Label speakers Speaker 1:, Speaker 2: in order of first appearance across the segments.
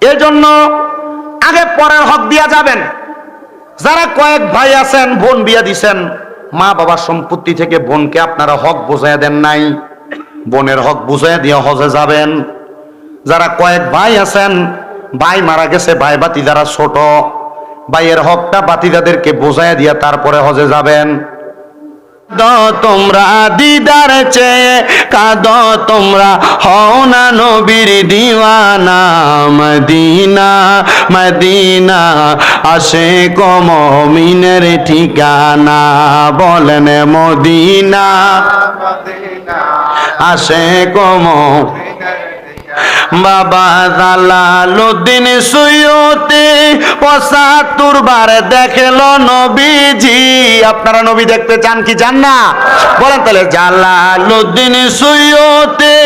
Speaker 1: এজন্য আগে পরের হক দিয়া যাবেন। যারা কয়েক ভাই আছেন, বোন বিয়া দিছেন, মা বাবার সম্পত্তি থেকে বোনকে আপনারা হক বুঝাইয়া দেন নাই, বোনের হক বুঝাইয়া দিয়ে হজে যাবেন। যারা কয়েক ভাই আছেন, ভাই মারা গেছে, ভাই বাতি যারা ছোট, ভাইয়ের হকটা বাতিদাদেরকে বুঝাইয়া দিয়া তারপরে হজে যাবেন। তোমরা দিদার চেয়ে কাঁদো তোমরা, হও না নবীর দিওয়ানা। মদিনা মদিনা আশিক মুমিনের ঠিকানা, বলেন মদিনা আশিক মুমিনের। বাবা জালালউদ্দিন সুয়ুতি ৭৫ বার দেখল নবীজি। আপনারা নবী দেখতে চান কি চান না? বলেন তাহলে। জালালউদ্দিন সুয়ুতি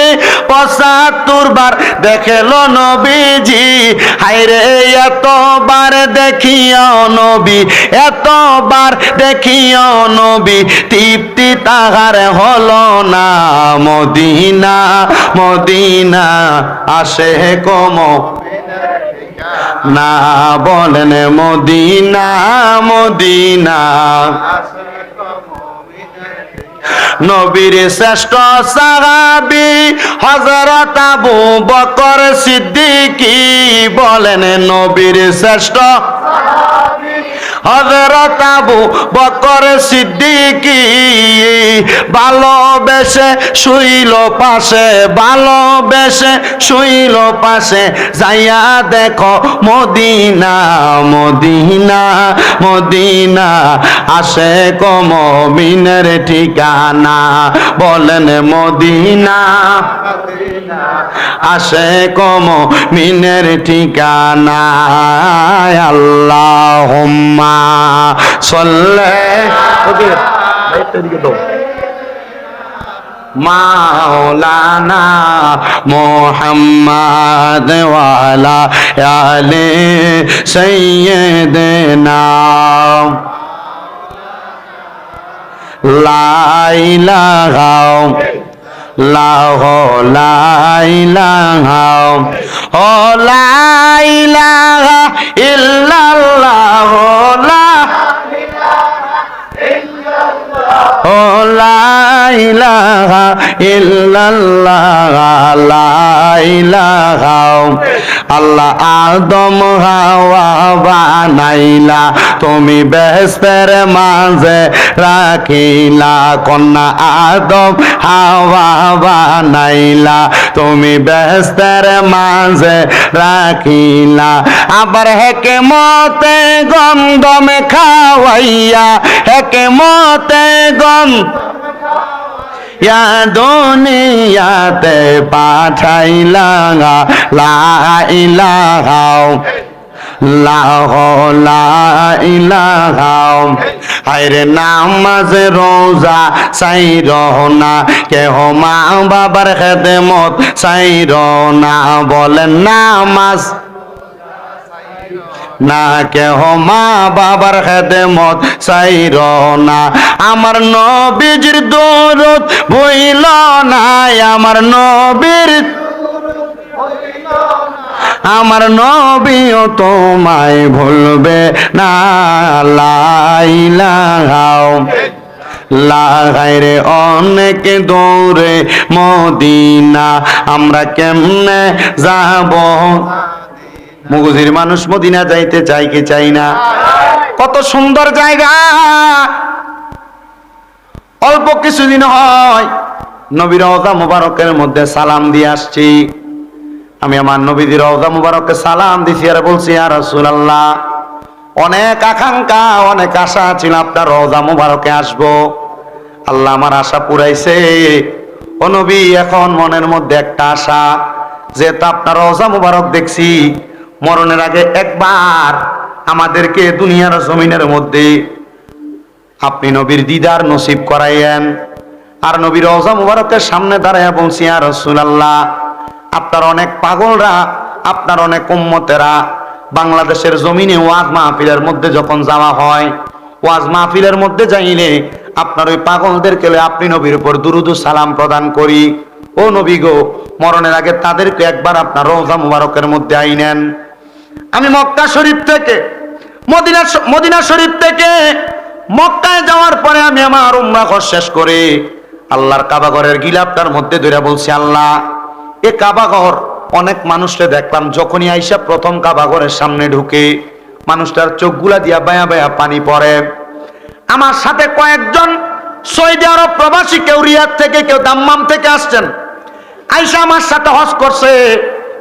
Speaker 1: ৭৫ বার দেখল নবীজি। হায়রে এতবার দেখিও নবী, এতবার দেখিও নবী, তৃপ্তি তাহার হলো না। মদিনা মদিনা আশিক মুমিনের না, বলেন মদিনা মদিনা। নবীর শ্রেষ্ঠ সাহাবী হযরত আবু বকর সিদ্দিকী, বলেন নবীর শ্রেষ্ঠ হযরত আবু বকর সিদ্দিকী। ভালোবেসে শুইল পাশে, ভালোবেসে শুইল পাশে, যাইয়া দেখো মদিনা মদিনা মদিনা আশিক মুমিনের ঠিকানা, বলেন মদিনা আশিক মুমিনের ঠিকানা। আল্লাহুম্মা সাল্লি মাওলানা মুহাম্মদ ওয়া আলা আলি সাইয়্যিদিনা। লা ইলাহা লা ইলাহা ও লা ইলাহা ইল্লাল্লাহ, ও লা ইলাহা ইল্লাল্লাহ, লা ইলাহা। আল্লাহ আদম হাওয়া বানাইলা, তুমি বেহেশতের মাঝে রাখিলা। কন্যা আদম হাওয়া বানাইলা, তুমি বেহেশতের মাঝে রাখিলা। আবার হেকেমতে গন্ধম খাওয়াইয়া, হেকেমতে ইয়া দুনিয়াতে পাঠাইলা। লা ইলাহা লা ইলাহা। হায়রে নামাজ রোজা চাইর না, কেহ মা বাবার খেদমত চাইর না, বলেন নামাজ না, কেহ মা বাবার খেদমত চাইর না। আমার নবীজির দরুদ ভুইল না, আমার নবীর আমার নবীও তোমায় ভুলবে না। লা ইলাহা লাগাইরে অনেক দূরে মদিনা, আমরা কেমনে যাব? মুগুজির মানুষ মদিনা যাইতে চাই কি চাই না? কত সুন্দর জায়গা। অল্প কিছুদিন হয় নবীর রওজা মুবারকের মধ্যে সালাম দিয়ে আসছি। আমি আমার নবীর রওজা মুবারককে সালাম দিছি আর বলছি, ইয়া রাসূলুল্লাহ, অনেক আকাঙ্ক্ষা অনেক আশা ছিল আপনার রওজা মুবারকে আসবো। আল্লাহ আমার আশা পুরাইছে। ও নবী, এখন মনের মধ্যে একটা আশা, যেহেতু আপনার রওজা মুবারক দেখছি, মরণের আগে একবার আমাদেরকে দুনিয়ার জমিনের মধ্যে আপনি নবীর দিদার নসিব করাইয়েন। আর নবীর রওজা মুবারকের সামনে দাঁড়াইয়া বলছি, ইয়া রাসূলুল্লাহ, আপনার অনেক পাগলরা, আপনার অনেক উম্মতেরা বাংলাদেশের জমিনে ওয়াজ মাহফিলের মধ্যে যখন যাওয়া হয়, ওয়াজ মাহফিলের মধ্যে যাইলে আপনার ওই পাগলদেরকে আপনি নবীর উপর দুরুদ ও সালাম প্রদান করি। ও নবী গো, মরণের আগে তাদেরকে একবার আপনার রওজা মুবারকের মধ্যে আইনেন। আমি মক্কা শরীফ থেকে মদিনা শরীফ থেকে মক্কায় যাওয়ার পরে আমি আমার উমরা হজ শেষ করে আল্লাহর কাবা ঘরের গিলাফটার মধ্যে ধরে বলছি, আল্লাহ, এ কাবা ঘর, অনেক মানুষকে দেখলাম যখনই আইসা প্রথম কাবা ঘরের সামনে ঢুকে মানুষটার চোখগুলা দিয়া বায়া বায়া পানি পড়ে। আমার সাথে কয়েকজন সৌদি আরব প্রবাসী, কেউ রিয়াদ থেকে, কেউ দাম্মাম থেকে আসছেন, আইসা আমার সাথে হজ করছে।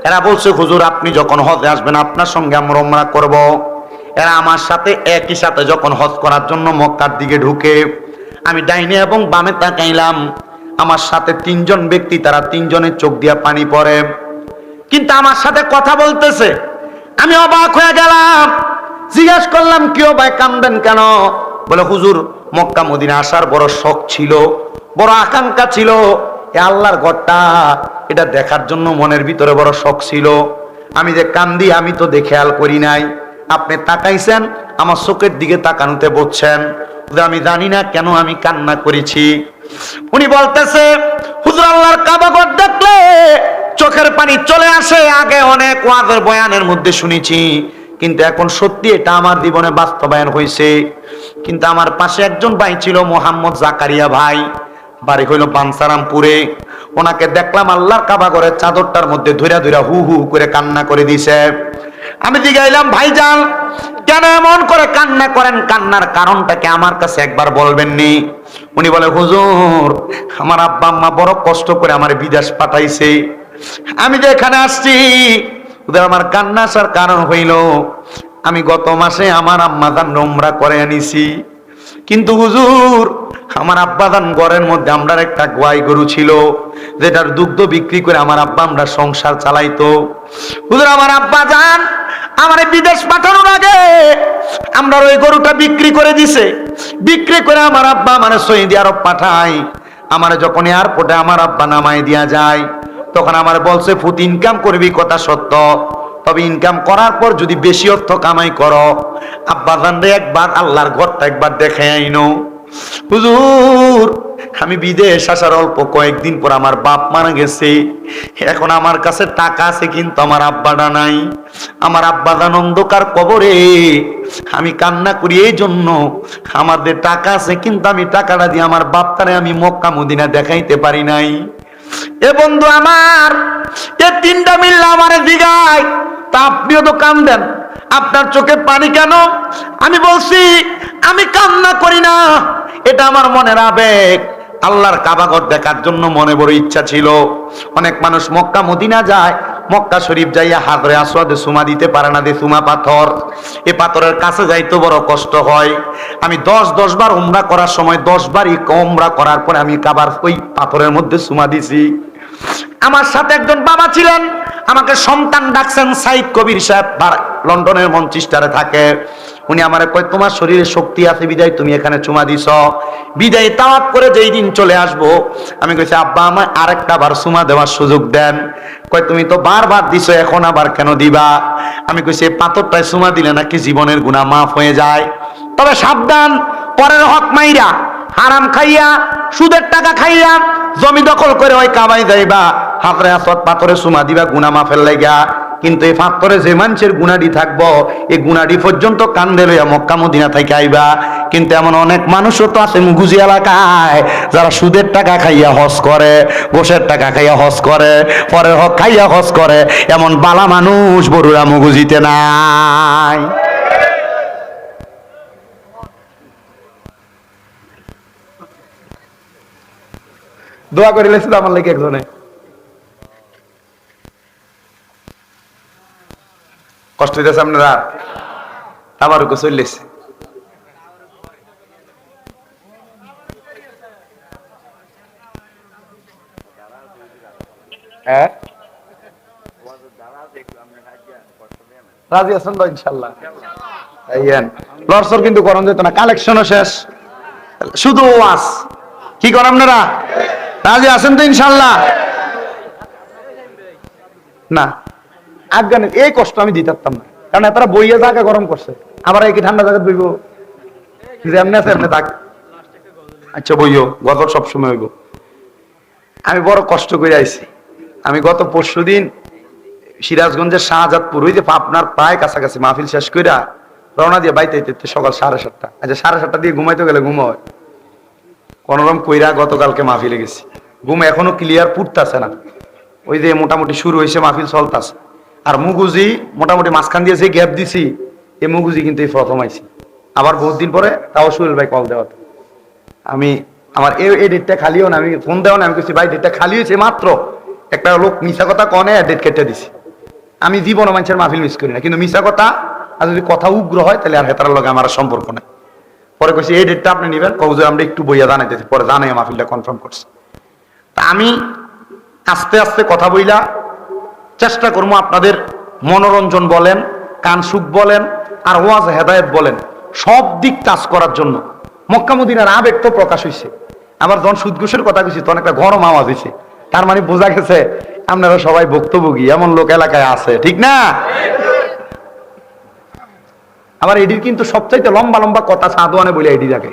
Speaker 1: এরা বলছে, হুজুর আপনি যখন হজে আসবেন আপনার সঙ্গে আমরা উমরা করব। এরা আমার সাথে একই সাথে যখন হজ করার জন্য মক্কার দিকে ঢুকে আমি ডাইনে এবং বামে তাকাইলাম, আমার সাথে তিনজন ব্যক্তি, তারা তিনজনের চোখ দিয়া পানি পড়ে, কিন্তু আমার সাথে কথা বলতেছে। আমি অবাক হয়ে গেলাম, জিজ্ঞাসা করলাম, কি ভাই কাঁদবেন কেন? বলে, হুজুর মক্কা মদিনা আসার বড় শখ ছিল, বড় আকাঙ্ক্ষা ছিল, এ আল্লাহর ঘরটা এটা দেখার জন্য মনের ভিতরে বড় শখ ছিল। আমি যে কান্দি আমি তো দেখে খেয়াল করি নাই, আপনি তাকাইছেন, আমার চোখের দিকে তাকানোতে বলছেন, আমি জানি না কেন আমি কান্না করেছি। উনি বলতেছে, হুজুর আল্লাহর কাবা ঘর দেখলে চোখের পানি চলে আসে। আগে অনেক ওয়াজের বয়ানের মধ্যে শুনেছি, কিন্তু এখন সত্যি এটা আমার জীবনে বাস্তবায়ন হয়েছে। কিন্তু আমার পাশে একজন ভাই ছিল, মোহাম্মদ জাকারিয়া ভাই, বাড়ি হইল বানসারামপুরে। ওনাকে দেখলাম আল্লাহর কাবা ঘরের চাদরটার মধ্যে ধইরা ধইরা হু হু করে কান্না করে দিছে। আমি জিগাইলাম, ভাইজান কেন এমন করে কান্না করেন? কান্নার কারণটাকে আমার কাছে একবার বলবেননি? উনি বলে, হুজুর আমার আব্বা আম্মা বড় কষ্ট করে আমার বিদেশ পাঠাইছে, আমি যে এখানে আসছি, ওদের আমার কান্না আসার কারণ হইল আমি গত মাসে আমার আম্মাদান উমরা করে আনিছি, কিন্তু হুজুর আমার আব্বাদান ঘরের মধ্যে আমরার একটা গোয়াই গরু ছিল, যেটার দুগ্ধ বিক্রি করে আমার আব্বা আমরা সংসার চালাইতো। হুজুর আমার আব্বা জান আমার বিদেশ পাঠানোর আগে আমরা ওই গরুটা বিক্রি করে দিছে, বিক্রি করে আমার আব্বা মানে সৌদি আরব পাঠায়। আমার যখন এয়ারপোর্টে আমার আব্বা নামাই দিয়া যায়, তখন আমার বলছে, ফুট ইনকাম করবি কথা সত্য, তবে ইনকাম করার পর যদি বেশি অর্থ কামাই করো আব্বা জানরে একবার আল্লাহর ঘরটা একবার দেখে আইনো। হুজুর আমি বিদেশ আসার অল্প কয়েকদিন পর আমার বাপ মারা গেছে, এখন আমার কাছে টাকা আছে কিন্তু আমার আব্বাটা নাই। আমার আব্বাদান অন্ধকার কবরে, আমি কান্না করি এই জন্য, আমাদের টাকা আছে কিন্তু আমি টাকাটা দিয়ে আমার বাপটারে আমি মক্কা মদিনা দেখাইতে পারি নাই। এ বন্ধু আমার, এ তিনটা মিললে আমার দিগায়, তা আপনিও তো কান্দেন, আপনার চোখে পানি কেন? আমি বলছি আমি কান্না করি না, এটা আমার মনের আবেগ। আল্লাহর কাবা ঘর দেখার জন্য মনে বড় ইচ্ছা ছিল। অনেক মানুষ মক্কা মদিনা যায়, মক্কা শরীফ যাইয়া হাজরে আসওয়াদে সুমা দিতে পারে না, দে সুমা পাথর, এ পাথরের কাছে যাইতে বড় কষ্ট হয়। আমি 10 বার উমরা করার সময় 10 বারই উমরা করার পরে আমি কাবার ওই পাথরের মধ্যে সুমা দিছি। আমার সাথে একজন বাবা ছিলেন, আমাকে সন্তান ডাকছেন সাইদ কবির সাহেব, লন্ডনের মঞ্চেস্টারে থাকে। উনি আমারে কয়, তোমার শরীরে শক্তি আছে বিদায় তুমি এখানে চুমা দিছ, বিদায় তাওয়াফ করে যেই দিন চলে আসবো। আমি কইছি, আব্বা আমায় আরেকটা বার চুমা দেওয়ার সুযোগ দেন। কয়, তুমি তো বারবার দিছো, এখন আবার কেন দিবা? আমি কইছি, এই পাথরটায় চুমা দিলে নাকি জীবনের গুনাহ মাফ হয়ে যায়, তবে সাবধান, পরের হক মাইরা, হারাম খাইয়া, সুদের টাকা খাইয়া, জমি দখল করে ওই কাবাই যাইবা, হাজরে আসওয়াদ পাথরে চুমা দিবা গুনাহ মাফের লাইগা। কিন্তু এই পাথরে যে মানুষের গুনাডি থাকবো, এই গুনাডি পর্যন্ত কান্দে লইয়া মক্কা মদিনা থেকে আইবা। কিন্তু এমন অনেক মানুষও তো আছে মুগুজি এলাকায়, যারা সুদের টাকা খাইয়া হজ করে, গোশের টাকা খাইয়া হজ করে, পরের হক খাইয়া হজ করে, এমন বালা মানুষ বড়ুরা মুগুজিতে নাই। দোয়া করে লেছিল আমার লাগে একজনে, কষ্ট দিতেছে আপনারা, আমারও চললেছে। হ্যাঁ রাজি আছেন তো ইনশাল্লাহ? লড়সর কিন্তু করণ যেত না, কালেকশনও শেষ, শুধু ওয়াজ। কি করেন আপনারা? রাজি আছেন তো ইনশাল্লাহ? না আফগানে এই কষ্ট আমি দিতে পারতাম না, কারণ এতটা বইয়ে জায়গা গরম করছে, আবার এই কি ঠান্ডা জায়গা বইব, এমনি আছে এমনি থাক। আচ্ছা বইও, গজল সবসময় হইব। আমি বড় কষ্ট করে আইছি। আমি গত পরশুদিন সিরাজগঞ্জের শাহজাদপুর, ওই যে আপনার প্রায় কাছাকাছি মাহফিল শেষ কইরা রওনা দিয়ে বাইতে সকাল 7:30। আচ্ছা 7:30 দিয়ে ঘুমাইতে গেলে ঘুম হয় কোনরকম কইরা গতকালকে মাহফিলে গেছি। ঘুম এখনো ক্লিয়ার পুড়তাছে না। ওই যে মোটামুটি শুরু হয়েছে, মাহফিল চলতাছে। আর মুগুজি মোটামুটি মাঝখান দিয়ে যে গ্যাপ দিছি, এই মুগুজি কিন্তু এই প্রথম আইছি। আবার বহুত দিন পরে তাও সুহেল ভাই কল দেওয়া। আমি আমার এই ডেটটা খালিও না, আমি ফোন দেওয়া না, আমি কিছু ভাই ডেটটা খালি হয়েছে মাত্র। একটা লোক মিশা কথা কনে ডেট কেটে দিছি। আমি জীবন মানুষের মাহফিল মিস করি না, কিন্তু মিশা কথা আর যদি কথা উগ্র হয় তাহলে আর হেতার লগে আমার সম্পর্ক নেই। পরে কইছি এই ডেটটা আপনি নেবেন, কবুজে আমরা একটু বইয়া জানাইতেছি। পরে জানাই মাহফিলটা কনফার্ম করছি। তা আমি আস্তে আস্তে কথা বইলা চেষ্টা করবো আপনাদের মনোরঞ্জন বলেন, কান সুখ বলেন, আর ওয়াজ হেদায়েত বলেন, সব দিক টাচ করার জন্য। মক্কা মদিনার আবেগ তো প্রকাশ হয়েছে। আবার যখন সুদ ঘুষের কথা কইছি তখন একটা গরম আওয়াজ হয়েছে। তার মানে বোঝা গেছে আপনারা সবাই ভুক্তভোগী, এমন লোক এলাকায় আছে, ঠিক না? আবার এডির কিন্তু সবচাইতে লম্বা লম্বা কথা সাদওয়ানে বলে এডি থাকে।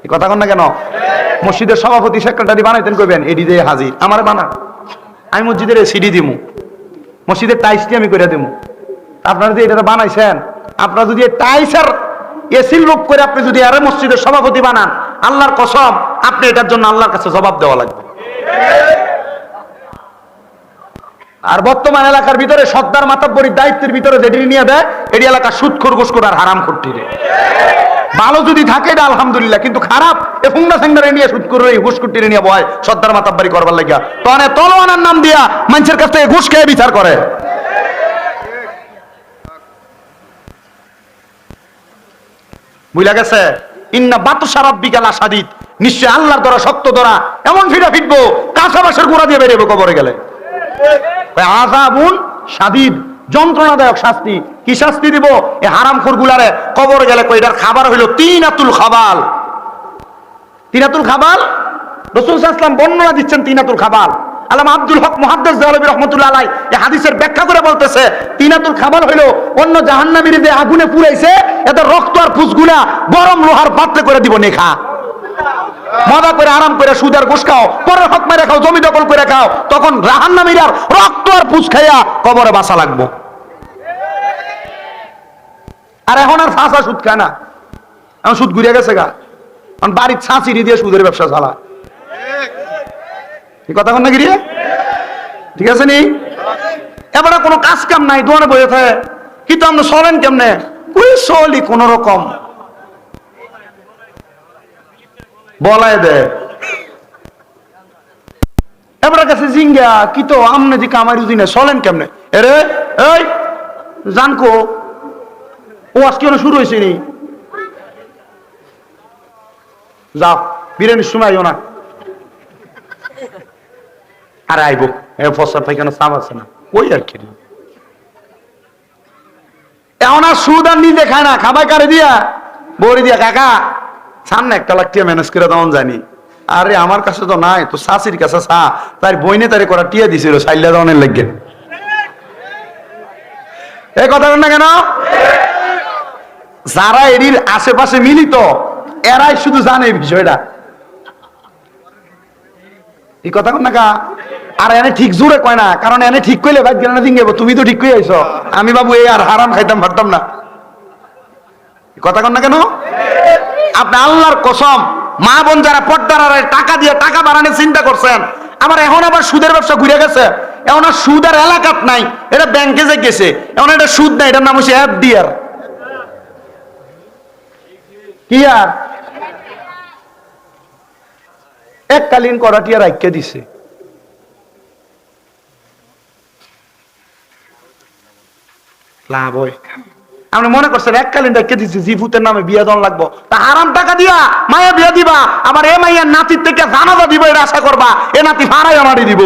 Speaker 1: এই কথা কন না কেন? মসজিদের সভাপতি সেক্রেটারি বানাইতেন, কইবেন এডি দিয়ে হাজির, আমার বানা। আমি মসজিদের সিডি দিমু, মসজিদের টাইসটি আমি করে দিমু। আপনারা যদি এটা বানাইছেন, আপনারা যদি টাইসের এসির লোক করে আপনি যদি আরে মসজিদের সভাপতি বানান, আল্লাহর কসম আপনি এটার জন্য আল্লাহর কাছে জবাব দেওয়া লাগবে। আর বর্তমান এলাকার ভিতরে সর্দার মাতাব্বরীর দায়িত্বের ভিতরে যেটি নিয়ে দেয়, এটি এলাকা সুদখোর ঘুষখোর আর হারাম করতে ভালো যদি থাকে এটা আলহামদুলিল্লাহ, কিন্তু খারাপ এ ফুংনা সেঙ্গারে নিয়ে সুদখোর ঘুষকুটিরে নিয়ে বয় সর্দার মাতাব্বরী করবার লাগিয়া তনে তলোয়ানার নাম দিয়া মানুষের কাছ থেকে ঘুষ খেয়ে বিচার করে। বুঝলা গেছে? ইন্না বাতশা রাব্বিকা লাশাদীদ, নিশ্চয় আল্লাহর দ্বারা শক্ত দ্বারা এমন ফিরা ফিটবো কাঁচা বাঁশের গোড়া দিয়ে বেরিয়ে কবরে গেলে। আযাবুন শাদীদ, যন্ত্রণাদায়ক শাস্তি। কি শাস্তি দিব এই হারামখোর গুলারে কবরে গেলে? কয়টার খাবার হইল তিনাতুল খাবাল। তিনাতুল খাবাল রাসূল সাল্লাল্লাহু আলাইহি ওয়াসাল্লাম বর্ণনা দিচ্ছেন। তিনাতুল খাবাল আল্লামা আব্দুল হক মুহাদ্দিস যালাবী রাহমাতুল্লাহ আলাইহি এই হাদিসের ব্যাখ্যা করে বলতেছে, তিনাতুল খাবাল হইল অন্য জাহান্নামীর যে আগুনে পুড়াইছে এদের রক্ত আর ফুসগুলা গরম লোহার পাত্রে করে দিব নেখা। মজা করে আরাম করে সুদের ঘুষ খাও, পরের হক মেরে খাও, জমি দখল করে খাও, তখন জাহান্নামীরা রক্ত আর ফুস খাইয়া কবরে বাসা লাগবো। আর এখন আর ফাঁসা সুদ খায় না, এখন সুদ ঘুরে গেছে গা। এখন বাড়ির ছাঁচিরি দিয়ে সুদের ব্যবসা চালা। এই কথা কন না গিয়ে ঠিক আছে নি? এবারে কোনো কাজ কাম নাই, দোয়ানে বসে থাকে। কিন্তু আপনি চলেন কেমনে? ওই চলি কোন রকম বলাই দে। এবারে কাছে জিঙ্গা কি তো আমনে যে কামাই রুজি না, চলেন কেমনে? এরে এই জানকো ও আজকে শুরু হয়েছে নি? যাও বিরিয়ানির সময় আইও না। আরে আইব ফসল পাইখানা চাপ আছে না, ওই আর কি। এখন আর সুদ আর নিজে খায় না, খাবাই কারে দিয়া? বড়ি দিয়া। কাকা সামনে 1 লাখ টিয়া ম্যানেজ করে তখন জানি। আরে আমার কাছে তো নাই, তো শাশির কাছে চা, তার বইনে তারে করা টিয়া দিছিল সাইল্লা দেওয়ানের লাগে। এই কথা না কেন? যারা এর আশেপাশে মিলিত এরাই শুধু জানে এই বিষয়টা। এই কথা কন না কা? আর এনে ঠিক জোরে কয় না, কারণ এনে ঠিক কইলে ভাই গেল না দিন তুমি তো ঠিক কই আইছো, আমি বাবু এই আর হারাম খাইতাম পারতাম না। কথা কন না কেন? আপনি আল্লাহর কসম মা বোন যারা পর্দার টাকা দিয়ে টাকা বাড়ানোর চিন্তা করছেন, আমার এখন আবার সুদের ব্যবসা ঘুরে গেছে। এখন আর সুদ আর এলাকাত নাই, এটা ব্যাংকে যে গেছে। এখন এটা সুদ নাই, এটার নাম হচ্ছে এফডিআর। কি আর এককালীন করাটিয়া রাখিয়ে দিছে। লাভ হয় আপনি মনে করছেন এককালীন রেখে দিচ্ছি জিফুতের নামে বিয়া দন লাগবো, তা হারাম টাকা দিয়া মায়া বিয়া দিবা, আবার এ মাইয়ার নাতির থেকে জানাজা দিব এটা আশা করবা, এ নাতি ভাড়াই আমারই দিব।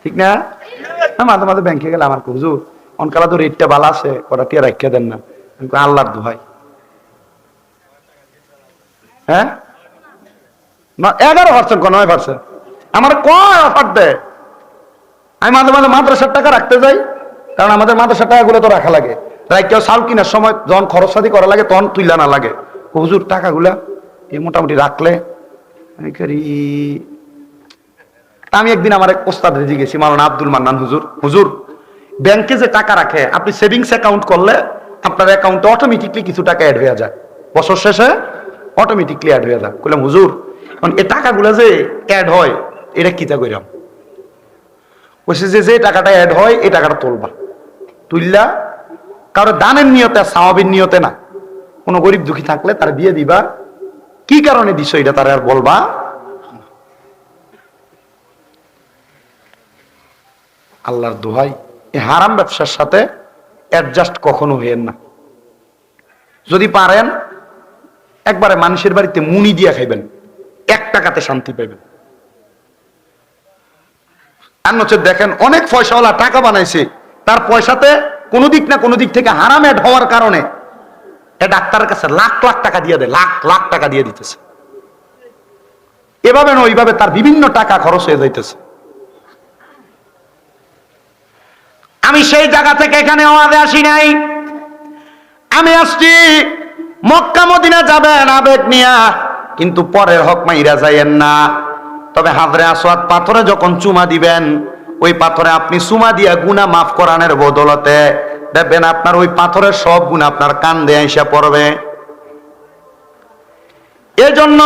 Speaker 1: ঠিক না? মাঝে মাঝে ব্যাংকে গেলে আমার হুজুর অনকালা তো রেটটা ভালো আছে, ওরা টিয়া রাখিয়া দেন না। আল্লাহর দোহাই, হ্যাঁ 11% 9% আমার কয় অফার দেয়। আমি মাঝে মাঝে মাদ্রাসার টাকা রাখতে যাই, কারণ আমাদের মাদ্রাসার টাকাগুলো তো রাখা লাগে। রাখিয়াও চাল কিনার সময় যখন খরচ সাথী করা লাগে তখন তুইলা না লাগে। হুজুর টাকাগুলা এই মোটামুটি রাখলে আমি একদিন আমার এক ওস্তাদে জিজ্ঞেসি, মাওলানা আব্দুল মান্নান হুজুর, হুজুর ব্যাংকে যে টাকা রাখে, আপনি সেভিংস অ্যাকাউন্ট করলে আপনার অ্যাকাউন্টে অটোমেটিকলি কিছু টাকা অ্যাড হয়ে যায়, বছর শেষে অটোমেটিকলি অ্যাড হয়ে যায়। বললাম হুজুর এই টাকাগুলো যে অ্যাড হয় এটা কিতা কইরাম? বলছে যে টাকাটা অ্যাড হয় এই টাকাটা তুলবা, তুললা কারো দানের নিয়তে, সাওয়াবের নিয়তে না, কোনো গরিব দুঃখী থাকলে তারা দিয়ে দিবা, কি কারণে দিছো এটা তারা আর বলবা। আল্লাহর দোহাই, এই হারাম ব্যবসার সাথে অ্যাডজাস্ট কখনো হইেন না। যদি পারেন একবারে মানুষের বাড়িতে মুনি দিয়া খাইবেন, 1 টাকাতে শান্তি পাইবেন। আর হচ্ছে দেখেন অনেক পয়সাওয়ালা টাকা বানাইছে, তার পয়সাতে কোন দিক না কোন দিক থেকে হারাম অ্যাড হওয়ার কারণে এ ডাক্তারের কাছে লাখ লাখ টাকা দিয়ে দেয়, লাখ লাখ টাকা দিয়ে দিতেছে। এভাবে না ওইভাবে তার বিভিন্ন টাকা খরচ হয়ে যাইতেছে। আমি সেই জায়গা থেকে এখানে আওয়াজে আসি নাই, আমি আসছি মক্কা মদিনা যাবেন আবেগ নিয়া, কিন্তু পরের হক মাইরা যাইয়েন না। তবে হাজরে আসওয়াদ পাথরে যখন চুমা দিবেন, ওই পাথরে আপনি চুমা দিয়া গুনাহ মাফ করানোর বদলতে দেখবেন আপনার ওই পাথরের সব গুনাহ আপনার কান্দে আইসা পড়বে। এজন্য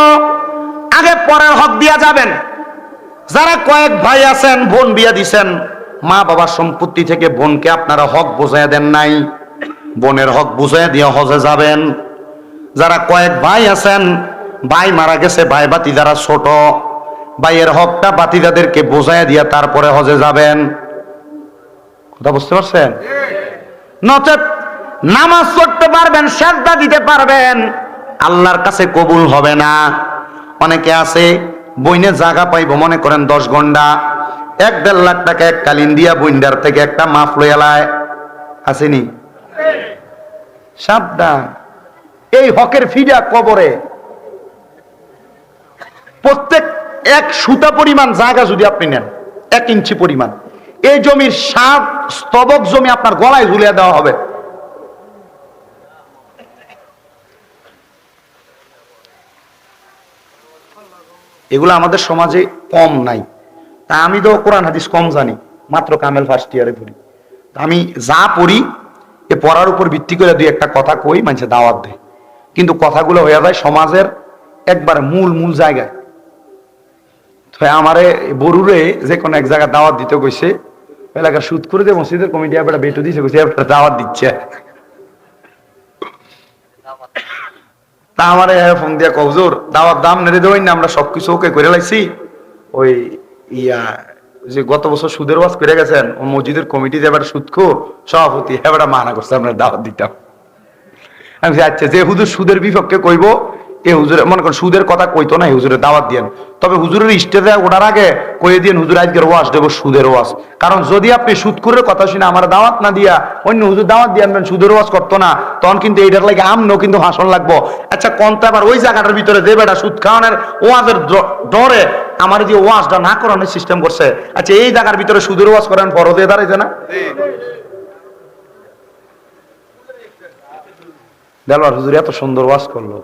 Speaker 1: আগে পরের হক দিয়া যাবেন। যারা কয়েক ভাই আছেন, বোন বিয়া দিছেন, মা বাবার সম্পত্তি থেকে বোনকে আপনারা হক বুঝাইয়া দেন নাই, বোনের হক বুঝাইয়া দিয়ে হজে যাবেন। যারা কয়েক ভাই আছেন, ভাই মারা গেছে, ভাই বাতি যারা ছোট, ভাইয়ের হকটা বাতিদাদেরকে বোঝাইয়া দিয়া তারপরে হজে যাবেন। কথা বুঝতে পারছেন? নচেত নামাজ পড়তে পারবেন, সিজদা দিতে পারবেন, আল্লাহর কাছে কবুল হবে না। অনেকে আছে বইনে জায়গা পাইব মনে করেন 10 ঘন্টা, 1-1.5 লাখ টাকা এককালীন দিয়া বইন্ডার থেকে একটা মাফ লইয়া লায়, আসেনি? সাবধান, এই হকের ফিডা কবরে। প্রত্যেক 1 সুতা পরিমাণ জায়গা যদি আপনি নেন, 1 ইঞ্চি পরিমাণ, এই জমির 7 স্তবক জমি আপনার গলায় ঝুলিয়ে দেওয়া হবে। এগুলো আমাদের সমাজে কম নাই। তা আমি তো কোরআন হাদিস কম জানি, মাত্র কামেল ফার্স্ট ইয়ারে পড়ি। আমি যা পড়ি এ পড়ার উপর ভিত্তি করে 2-1টা কথা কই, মানুষে দাওয়াত দেয়, কিন্তু কথাগুলো হয়ে যায় সমাজের একবার মূল জায়গায়। তো আমারে বরুরে যে কোনো এক জায়গায় দাওয়াত দিতে কইছে, এলাকার সুদ করে দিয়ে মসজিদের কমিটি একটা বেটো দিয়েছে, কইছে দাওয়াত দিচ্ছে। তা আমারে ফোন দিয়া কবজোর দাওয়াত দাম নেড়ে দেওয়াই না, আমরা সবকিছু ওকে করে লাইছি। ওই যে গত বছর সুদের ওয়াজ করে গেছেন, ও মসজিদের কমিটিতে এবার সুদখো সভাপতি এবার মানা করছে আমরা দাওয়াত দিতাম। আমি আচ্ছা, যে হুজুর সুদের বিপক্ষে কইব, এ হুজুর মনে করেন সুদের কথা কইতো না, এই হুজুরের দাওয়াত দিয়েন। তবে হুজুরের স্টেজে ওঠার আগে কয়ে দিন হুজুর আজকের ওয়াজ দেবো সুদের ওয়াজ। কারণ যদি আপনি সুদখোরের কথা শুনে আমার দাওয়াত না দিয়া অন্য হুজুর দাওয়াত দিয়ে আনবেন, সুদের ওয়াজ করতো না, তখন কিন্তু এইটার লাগে আমনো কিন্তু হাসন লাগবো। আচ্ছা কোন তো আবার ওই জায়গাটার ভিতরে যে বেটা সুদ খাওয়ানোর ওয়াজের ডরে আমার যে ওয়াজটা না করানোর সিস্টেম করছে, আচ্ছা এই জায়গার ভিতরে সুদের ওয়াজ করেন ফরজ হয়ে দাঁড়াইছে না? দেলোয়ার হুজুর এত সুন্দর ওয়াজ করলো,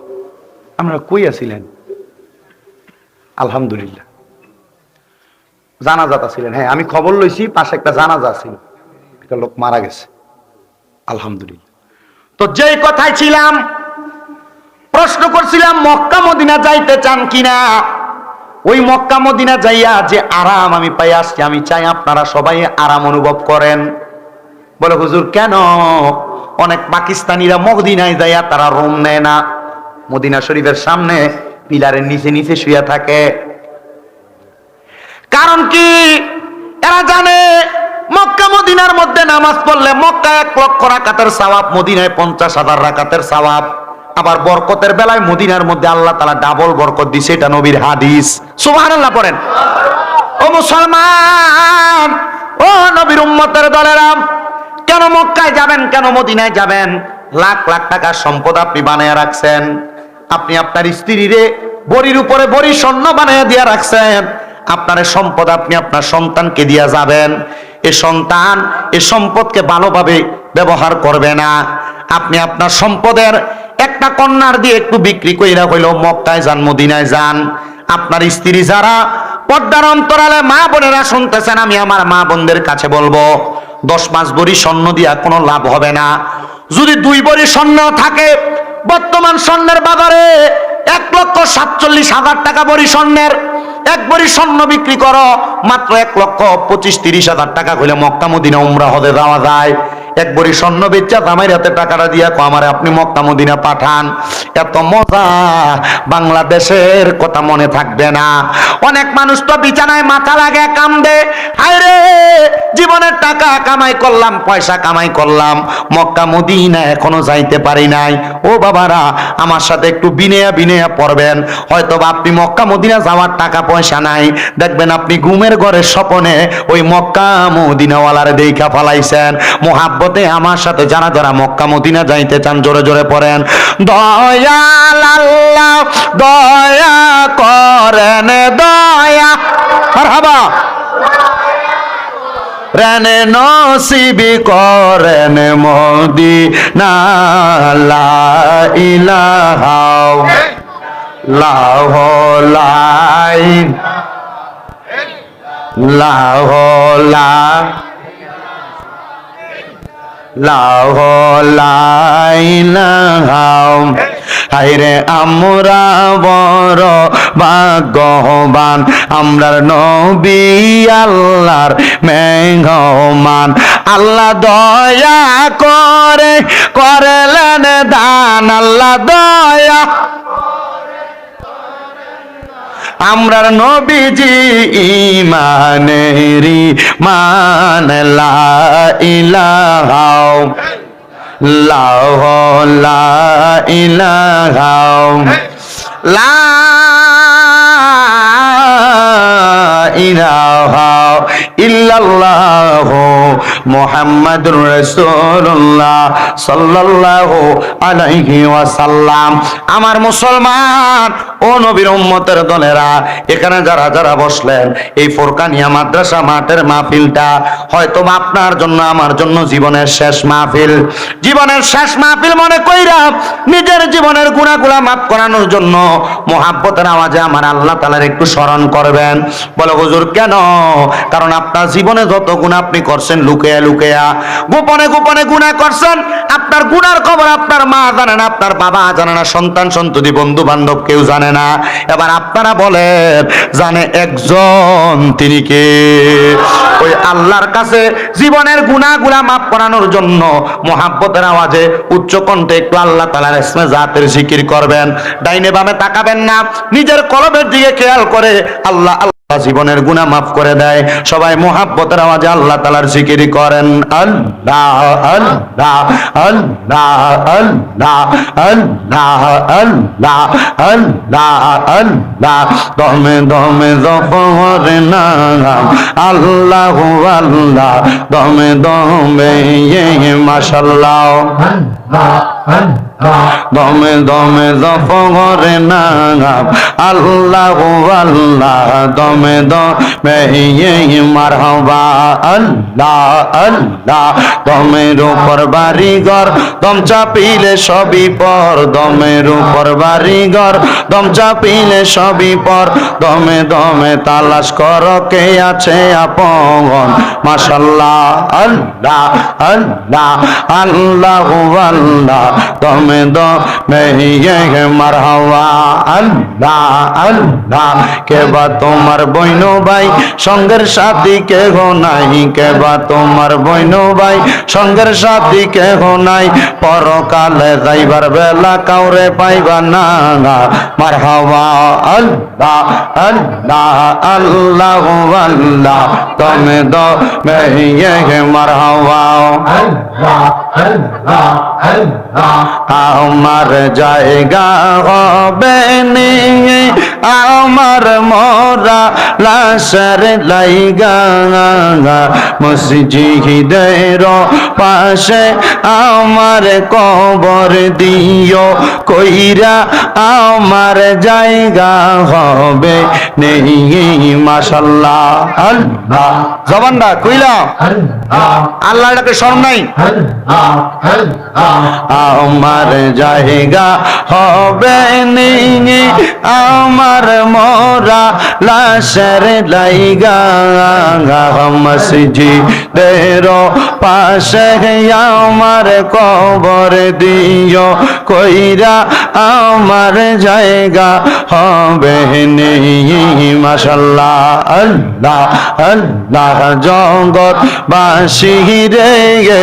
Speaker 1: আপনারা কই আছিলেন? আলহামদুলিল্লাহ জানাজাত ছিলেন। হ্যাঁ আমি খবর লইছি, পাশে একটা জানাজা ছিল, একটা লোক মারা গেছে, আলহামদুলিল্লাহ। তো যেই কথায় ছিলাম, প্রশ্ন করছিলাম মক্কা মদিনা যাইতে চান কিনা। ওই মক্কা মদিনা যাইয়া যে আরাম আমি পাই আসছি, আমি চাই আপনারা সবাই আরাম অনুভব করেন। বলে হুজুর কেন? অনেক পাকিস্তানিরা মদিনায় যাইয়া তারা রুম নেয় না, মদিনা শরীফের সামনে পিলারের নিচে নিচে শুয়ে থাকে। কারণ কি? এরা জানে মক্কা মদিনার মধ্যে নামাজ পড়লে মক্কা 1 লক্ষ রাকাতের সওয়াব, মদিনায় 50,000 রাকাতের সওয়াব। আবার বরকতের বেলায় মদিনার মধ্যে আল্লাহ তাআলা ডাবল বরকত দিছে, এটা নবীর হাদিস। সুবহানাল্লাহ পড়েন। ও মুসলমান, ও নবীর উম্মতের দলেরা, কেন মক্কায় যাবেন, কেন মদিনায় যাবেন? লাখ লাখ টাকার সম্পদ আপনি বানায় রাখছেন, আপনি আপনার স্ত্রীরে বড়ির উপরে বড়ি স্বর্ণ বানায় দিয়া রাখছেন, আপনার সম্পদ আপনি আপনার সন্তানকে দিয়া যাবেন। এই সন্তান এই সম্পদকে ভালোভাবে ব্যবহার করবে না। আপনি আপনার সম্পদের একটা কন্যার দিয়ে একটু বিক্রি কইরা হইলো মক্কায় যান, মদিনায় যান, আপনার স্ত্রী যারা পর্দার অন্তরালে মা বোনেরা শুনতেছেন, আমি আমার মা বোনদের কাছে বলবো 10 ভরি স্বর্ণ দিয়া কোনো লাভ হবে না। যদি 2 ভরি স্বর্ণ থাকে, বর্তমান স্বর্ণের বাজারে 1,47,000 টাকা ভরি স্বর্ণের, 1 ভরি স্বর্ণ বিক্রি করো মাত্র 1,25,000-30,000 টাকা হলে মক্কা মদিনা উমরা হতে যাওয়া যায়। 1 ভরি স্বর্ণ বেচা জামাইর হাতে টাকাটা দিয়া আমারে আপনি মক্কা মদিনা পাঠান। এত মজা বাংলাদেশের কথা মনে থাকবে না। অনেক মানুষ তো বিছানায় মাথা লাগে কান্দে, হায়রে জীবনের টাকা কামাই করলাম, পয়সা কামাই করলাম, মক্কা মদিনা এখনো যাইতে পারি নাই। ও বাবারা, আমার সাথে একটু বিনয়া বিনয়া পড়বেন। হয়তো আপনি মক্কা মদিনা যাওয়ার টাকা পয়সা নাই, দেখবেন আপনি ঘুমের ঘরের স্বপ্নে ওই মক্কা মদিনাওয়ালারে দেখা ফালাইছেন। মোহাব্বতে আমার সাথে যারা যারা মক্কা মদিনা যাইতে চান জোরে জোরে পড়েন, দয়াল আল্লাহ দয়া করেন, দয়া মারহাবা রেনে নসিবি করেন মদিনা, লা ইলাহা লাহ লাই লাহ লা লাহ লাইলাহা। হায়রে আমরা বড় ভাগ্যবান, আমরার নবী আল্লাহর মেহমান। আল্লাহ দয়া করে করলেন দান, আল্লাহ দয়া আমরার নবীজি ইমানেরি মান, লা ইলাহা লাহ লা ইলাহা লা ইলাহা ইল্লাল্লাহ মুহাম্মাদুর রাসূলুল্লাহ সাল্লাল্লাহু আলাইহি ওয়াসাল্লাম। আমার মুসলমান ও নবীর উম্মতের দলেরা, এখানে যারা যারা বসলেন, এই ফোরকানিয়া মাদ্রাসা মাঠের মাহফিলটা হয়তো আপনার জন্য আমার জন্য জীবনের শেষ মাহফিল। জীবনের শেষ মাহফিল মনে কইরা নিজের জীবনের গুনাহগুলো মাফ করানোর জন্য মুহাব্বতের আওয়াজে আমার আল্লাহ তাআলার একটু স্মরণ করবেন। বলে হুজুর কেন? কারণ আপনার জীবনে যত গুনাহ আপনি করছেন লুকিয়া লুকিয়া, গোপনে গোপনে গুনাহ করছেন, আপনার গুনার খবর আপনার মা জানে না, আপনার বাবা জানে না, সন্তান সন্ততি বন্ধু বান্ধব কেউ জানে না। এবার আপনারা বলেন, জানে একজন, তিনি কে? ওই আল্লাহর কাছে জীবনের গুনাহগুলা মাফ করানোর জন্য মুহাব্বতের আওয়াজে উচ্চ কণ্ঠে একটু আল্লাহ তাআলার ইসমে জাতের জিকির করবেন। ডাইনে বামে তাকাবেন না, নিজের কলবের দিকে খেয়াল করে আল্লাহ জীবনের গুনাহ মাফ করে দেয়। সবাই মুহাব্বতের আওয়াজে আল্লাহ তাআলার জিকির করেন, আল্লাহ আল্লাহ আল্লাহ আল্লাহ আল্লাহ আল্লাহ আল্লাহ আল্লাহ, দমে দমে জপরে নাম আল্লাহ আল্লাহ, দমে দমে মাশাআল্লাহ, দমে দমে জপরে নাম আল্লাহ আল্লাহ, দমে দমে মারহাবা আল্লাহ আল্লাহ, দমের উপর বাড়িঘর দম চাপিলে সবই পর, দমের উপর বাড়িঘর দম চাপিলে সবই পর, দমে দমে তালাশ কর কে আছে আপন, মাশাআল্লাহ আল্লাহ আল্লাহ আল্লাহ আল্লাহ, দমে দমে মারহাবা আল্লাহ আল্লাহ। কেবা তোমার বইন ভাই সঙ্গের সাথী কেহ নাই, কেবা তোমার বইন ভাই সঙ্গের সাথী কেহ নাই, পরকালে যাইবার বেলা কাউরে পাইবা না, মারহাবা আল্লাহ আল্লাহ আল্লাহ আল্লাহ, দমে দমে মারহাবা আল্লাহ আল্লাহ আল্লাহ। আমার জায়গা হবে নি আমার মরা লাশের লাইগা, মসজিদের পাশে আমার কবর দিও কইরা, আমার জায়গা হবে নেই, মাশাআল্লাহ আল্লাহ। জবানটা কইলা আল্লাহটাকে শরম নাই, আমার জায়গা হবে নি আমার মোরা লাশের লাইগা মসজিদের পাশে আমার কবর দিও কইরা আমার জায়গা হবে নি মাশাআল্লাহ আল্লাহ আল্লাহ জগৎ বাসী রে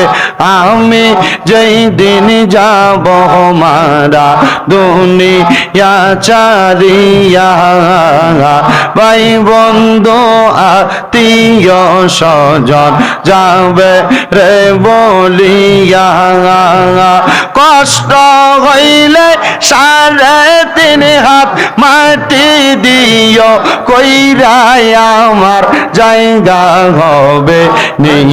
Speaker 1: আমি যেই দিন যাব মারা দুনিয়া চারিয়া ভাই বন্ধু আত্মীয় স্বজন যাবে রে বলিয়া কষ্ট হইলে 3.5 হাত মাটি দিও কইরা আমার জায়গা হবে নেই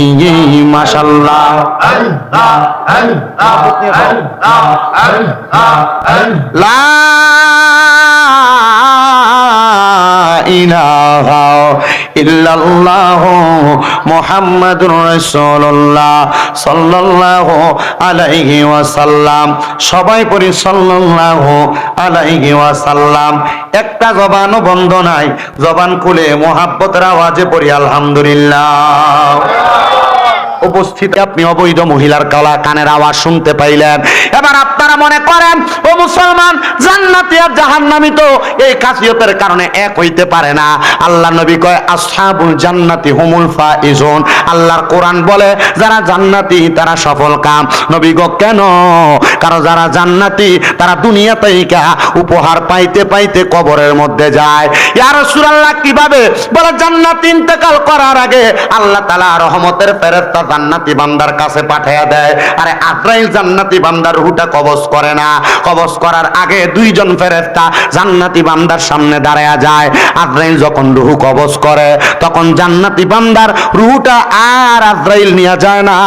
Speaker 1: মাশাআল্লাহ আল্লাহ আল্লাহ লা ইলাহা ইল্লাল্লাহ মুহাম্মাদুর রাসূলুল্লাহ সাল্লাল্লাহু আলাইহি ওয়াসাল্লাম সবাই পড়ি সাল্লাল্লাহু আলাইহি ওয়াসাল্লাম একটা জবানও বন্ধ নাই জবান খুলে মুহাব্বতের আওয়াজে পড়ি আলহামদুলিল্লাহ উপস্থিত আপনি অবৈধ মহিলার গলা কানের আওয়াজ শুনতে পাইলেন এবার আপনারা মনে করেন ও মুসলমান জান্নাতি আর জাহান্নামী তো এই খাসিয়তের কারণে এক হইতে পারে না আল্লাহ নবী কয় আসহাবুল জান্নাতি হুমুল ফাইজুন আল্লাহর কোরআন বলে যারা জান্নাতি তারা সফল কাম নবী গো কেন কারণ যারা জান্নাতি তারা দুনিয়া থেকে উপহার পাইতে পাইতে কবরের মধ্যে যায় ইয়া রাসূলুল্লাহ কিভাবে বলে জান্নাত ইন্তেকাল করার আগে আল্লাহ তাআলা রহমতের ফেরেশতা জান্নাতি বান্দার কাছে পাঠিয়ে দেয় আরে আজরাইল জান্নাতি বান্দার রূহটা কবজ করে না কবজ করার আগে দুইজন ফেরেশতা জান্নাতি বান্দার সামনে দাঁড়ায়া যায় আজরাইল যখন রূহ কবজ করে তখন জান্নাতি বান্দার রূহটা আর আজরাইল নিয়ে যায় না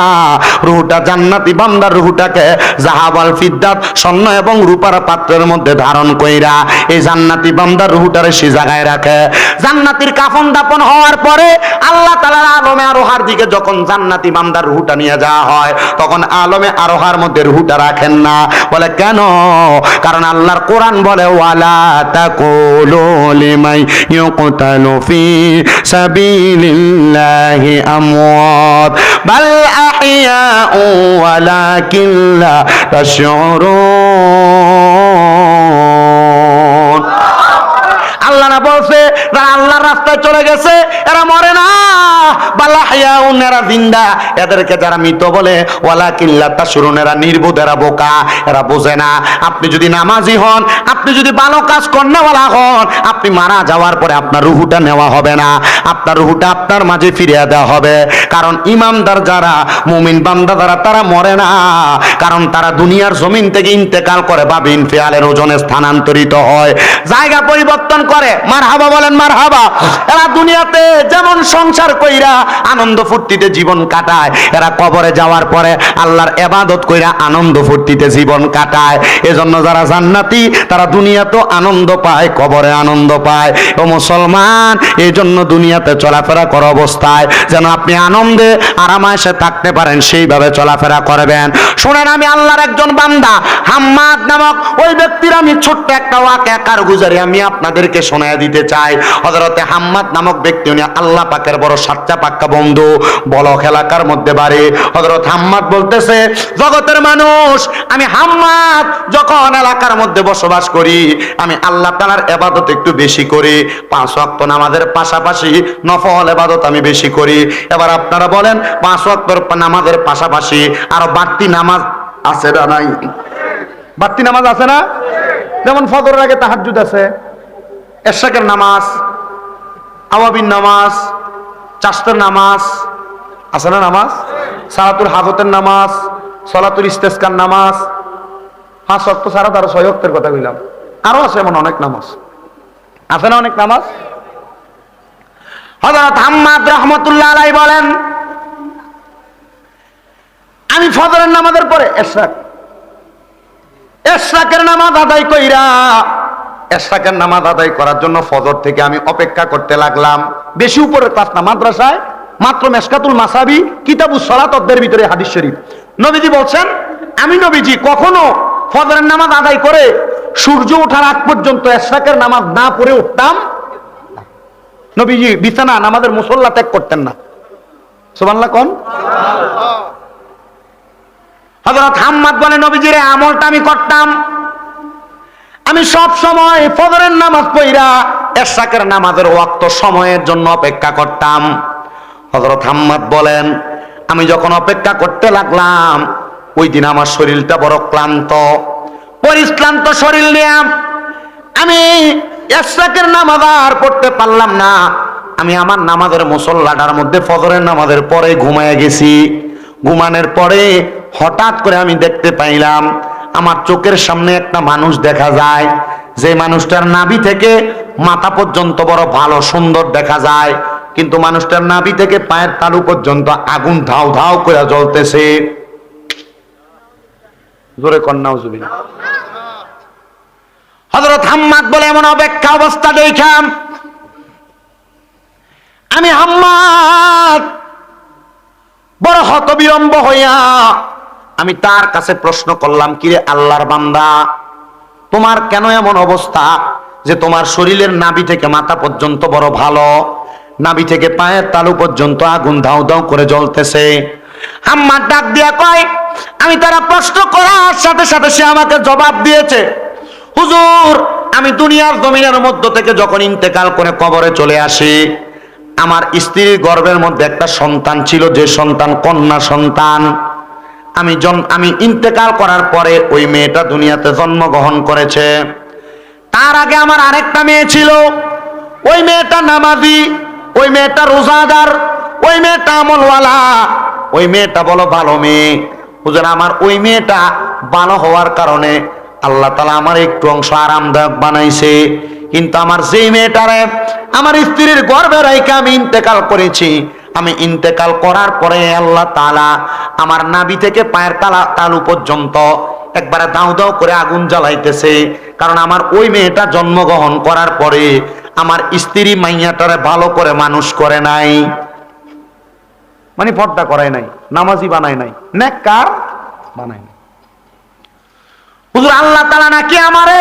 Speaker 1: রূহটা জান্নাতি বান্দার রূহটাকে জাহাবাল ফিদ্দাত স্বর্ণ এবং রূপার পাত্রের মধ্যে ধারণ কইরা এই জান্নাতি বান্দার রূহটারে সে জায়গায় রাখে জান্নাতির কাফন দাপন হওয়ার পরে আল্লাহ তাআলার আলমে আরোহার দিকে যখন জান্নাতি বান্দার রূহটা নিয়ে যাওয়া হয় তখন আলমে আরোহার মধ্যে রূহটা রাখেন না বলে কেন কারণ আল্লাহর কোরআন বলে ওয়ালা তাকুলু লিমান ইউকতালু ফি সাবিলিল্লাহি আমওয়াত বাল আহইয়াউ ওয়ালাকিন লা তাশউরুন আল্লাহ না বলছে যারা আল্লাহর রাস্তায় চলে গেছে এরা মরে না বালাহিয়াউন এরা জিন্দা এদেরকে যারা মৃত বলে ওয়ালাকিন লা তাশউরুন এরা নির্বোধ এরা বোকা এরা বোঝে না আপনি যদি নামাজি হন আপনি যদি ভালো কাজ করেওয়ালা হন আপনি মারা যাওয়ার পরে আপনার রূহটা নেওয়া হবে না আপনার রূহটা আপনার মাঝে ফিরিয়ে দেওয়া হবে কারণ ইমানদার যারা মুমিন বান্দা যারা তারা মরে না কারণ তারা দুনিয়ার জমিন থেকে ইন্তেকাল করে বা বিন ফিয়ালের ওজনে স্থানান্তরিত হয় জায়গা পরিবর্তন করে মারহাবা বলেন মারহাবা এরা দুনিয়াতে যেমন সংসার কইরা আনন্দ ফুর্তিতে জীবন কাটায় এরা কবরে যাওয়ার পরে আল্লাহর ইবাদত কইরা আনন্দ ফুর্তিতে জীবন কাটায় এজন্য যারা জান্নাতি তারা দুনিয়াতেও আনন্দ পায় কবরে আনন্দ পায় ও মুসলমান এজন্য দুনিয়াতে চলাফেরা করা অবস্থায় যেন আপনি আনন্দে আরামায়েশে থাকতে পারেন সেইভাবে চলাফেরা করবেন শুনেন আমি আল্লাহর একজন বান্দা হাম্মাদ নামক ওই ব্যক্তির আমি ছোট্ট একটা ওয়াকিয়া কারগুজারি আমি আপনাদেরকে শোনায় দিতে চাই হযরতে হাম্মাদ নামক ব্যক্তি উনি আল্লাহ পাকের বড় সাচ্চা পাক্কা বন্ধু বলক এলাকার মধ্যে বাড়ি হযরত হাম্মাদ বলতেছে জগতের মানুষ আমি হাম্মাদ যখন এলাকার মধ্যে বসবাস করি আমি আল্লাহ তাআলার ইবাদত একটু বেশি করি 5 ওয়াক্ত নামাজের পাশাপাশি নফল ইবাদত আমি বেশি করি এবার আপনারা বলেন 5 ওয়াক্ত নামাজের পাশাপাশি আর বাড়তি নামাজ আছে না নাই বাড়তি নামাজ আছে না যেমন ফজরের আগে তাহাজ্জুদ আছে এশরাকের নামাজ আওয়াবিন নামাজ চাশতের নামাজ আছে না নামাজ সালাতুল হাজতের নামাজ সালাতুল ইস্তেসকার নামাজ 5 ওয়াক্ত ছাড়া তার 6 ওয়াক্তের কথা কইলাম আরো আছে এমন অনেক নামাজ আছে না অনেক নামাজ হযরত হাম্মাদ রাহমাতুল্লাহ আলাইহি বলেন আমি ফজরের নামাজের পরে এশরাকের নামাজ আদায় কইরা এশরাকের নামাজ আদায় করার জন্য ফজর থেকে আমি অপেক্ষা করতে লাগলাম বেশি উপরের ক্লাস না মাদ্রাসায় মাত্র মেশকাতুল মাসাবি কিতাবুস সালাত অধ্যায়ের ভিতরে হাদিস শরীফ। নবীজি বলছেন, আমি নবীজি কখনো ফজরের নামাজ আদায় করে সূর্য ওঠার আগ পর্যন্ত ইশরাকের নামাজ না পড়ে উঠতাম। নবীজি বিছানা নামাজের মুসল্লা ত্যাগ করতেন না। সুবহানাল্লাহ কোন? হযরত হাম্মাদ বলে, নবীজির এই আমলটা আমি করতাম। আমি সব সময় ফজরের নামাজ পড়া ইশরাকের নামাজের ওয়াক্ত সময়ের জন্য অপেক্ষা করতাম। হযরত হাম্মাদ বলেন, আমি যখন অপেক্ষা করতে লাগলাম, ওই দিন আমার শরীরটা বড় ক্লান্ত, পরিশ্রান্ত শরীর নিয়ে আমি ইশরাকের নামাজ আর পড়তে পারলাম না। আমি আমার নামাজের মুসল্লাটার মধ্যে ফজরের নামাজের পরে ঘুমায় গেছি। ঘুমানোর পরে হঠাৎ করে আমি দেখতে পাইলাম আমার চোখের সামনে একটা মানুষ দেখা যায়, যে মানুষটার নাভি থেকে মাথা পর্যন্ত বড় ভালো সুন্দর দেখা যায়, কিন্তু মানুষটার নাভি থেকে পায়ের তালু পর্যন্ত আগুন ধাউ ধাউ করে জ্বলতেছে। জোরে কন্যা নাউজুবিল্লাহ। হযরত হাম্মাদ বলে, এমন অপেক্ষা অবস্থা দেখাম আমি হাম্মাদ বড় হতবিলম্ব হইয়া আমি তার কাছে প্রশ্ন করলাম, কিরে আল্লাহর বান্দা, তোমার কেন এমন অবস্থা যে তোমার শরীরের নাভি থেকে মাথা পর্যন্ত বড় ভালো, নাভি থেকে পায়ের তালু পর্যন্ত আগুন ধাউ ধাউ করে জ্বলতেছে? হাম্মাদ ডাক দিয়া কয়, আমি তারা প্রশ্ন করার সাথে সাথে সে আমাকে জবাব দিয়েছে, হুজুর, আমি দুনিয়ার জমিনের মধ্য থেকে যখন ইন্তেকাল করে কবরে চলে আসি, আমার স্ত্রীর গর্ভের মধ্যে একটা সন্তান ছিল, যে সন্তান কন্যা সন্তান। আমি ইন্তেকাল করার পরে ওই মেয়েটা দুনিয়াতে জন্মগ্রহণ করেছে। তার আগে আমার আরেকটা মেয়ে ছিল, ওই মেয়েটা নামাজি, ওই মেয়েটা রোজাদার, ওই মেয়েটা আমলওয়ালা, ওই মেয়েটা বলো ভালো মেয়ে। হুজুর, আমার ওই মেয়েটা ভালো হওয়ার কারণে আল্লাহ তাআলা আমার একটু অংশ আরামদায়ক বানাইছে, কিন্তু আমার যেই মেয়েটারে আমার স্ত্রীর গর্ভে রাইখা আমি ইন্তেকাল করেছি, আমি ইন্তেকাল করার পরে আল্লাহ তাআলা আমার নাভি থেকে পায়ের তালু পর্যন্ত একবারে দাউ দাউ করে আগুন জ্বালাইতেছে। কারণ আমার ওই মেয়েটা জন্মগ্রহণ করার পরে আমার স্ত্রী মাইয়াটারে ভালো করে মানুষ করে নাই, মানে পর্দা করায় নাই, নামাজি বানায় নাই, নেককার বানায় নাই। হুজুর, আল্লাহ তাআলা নাকি আমারে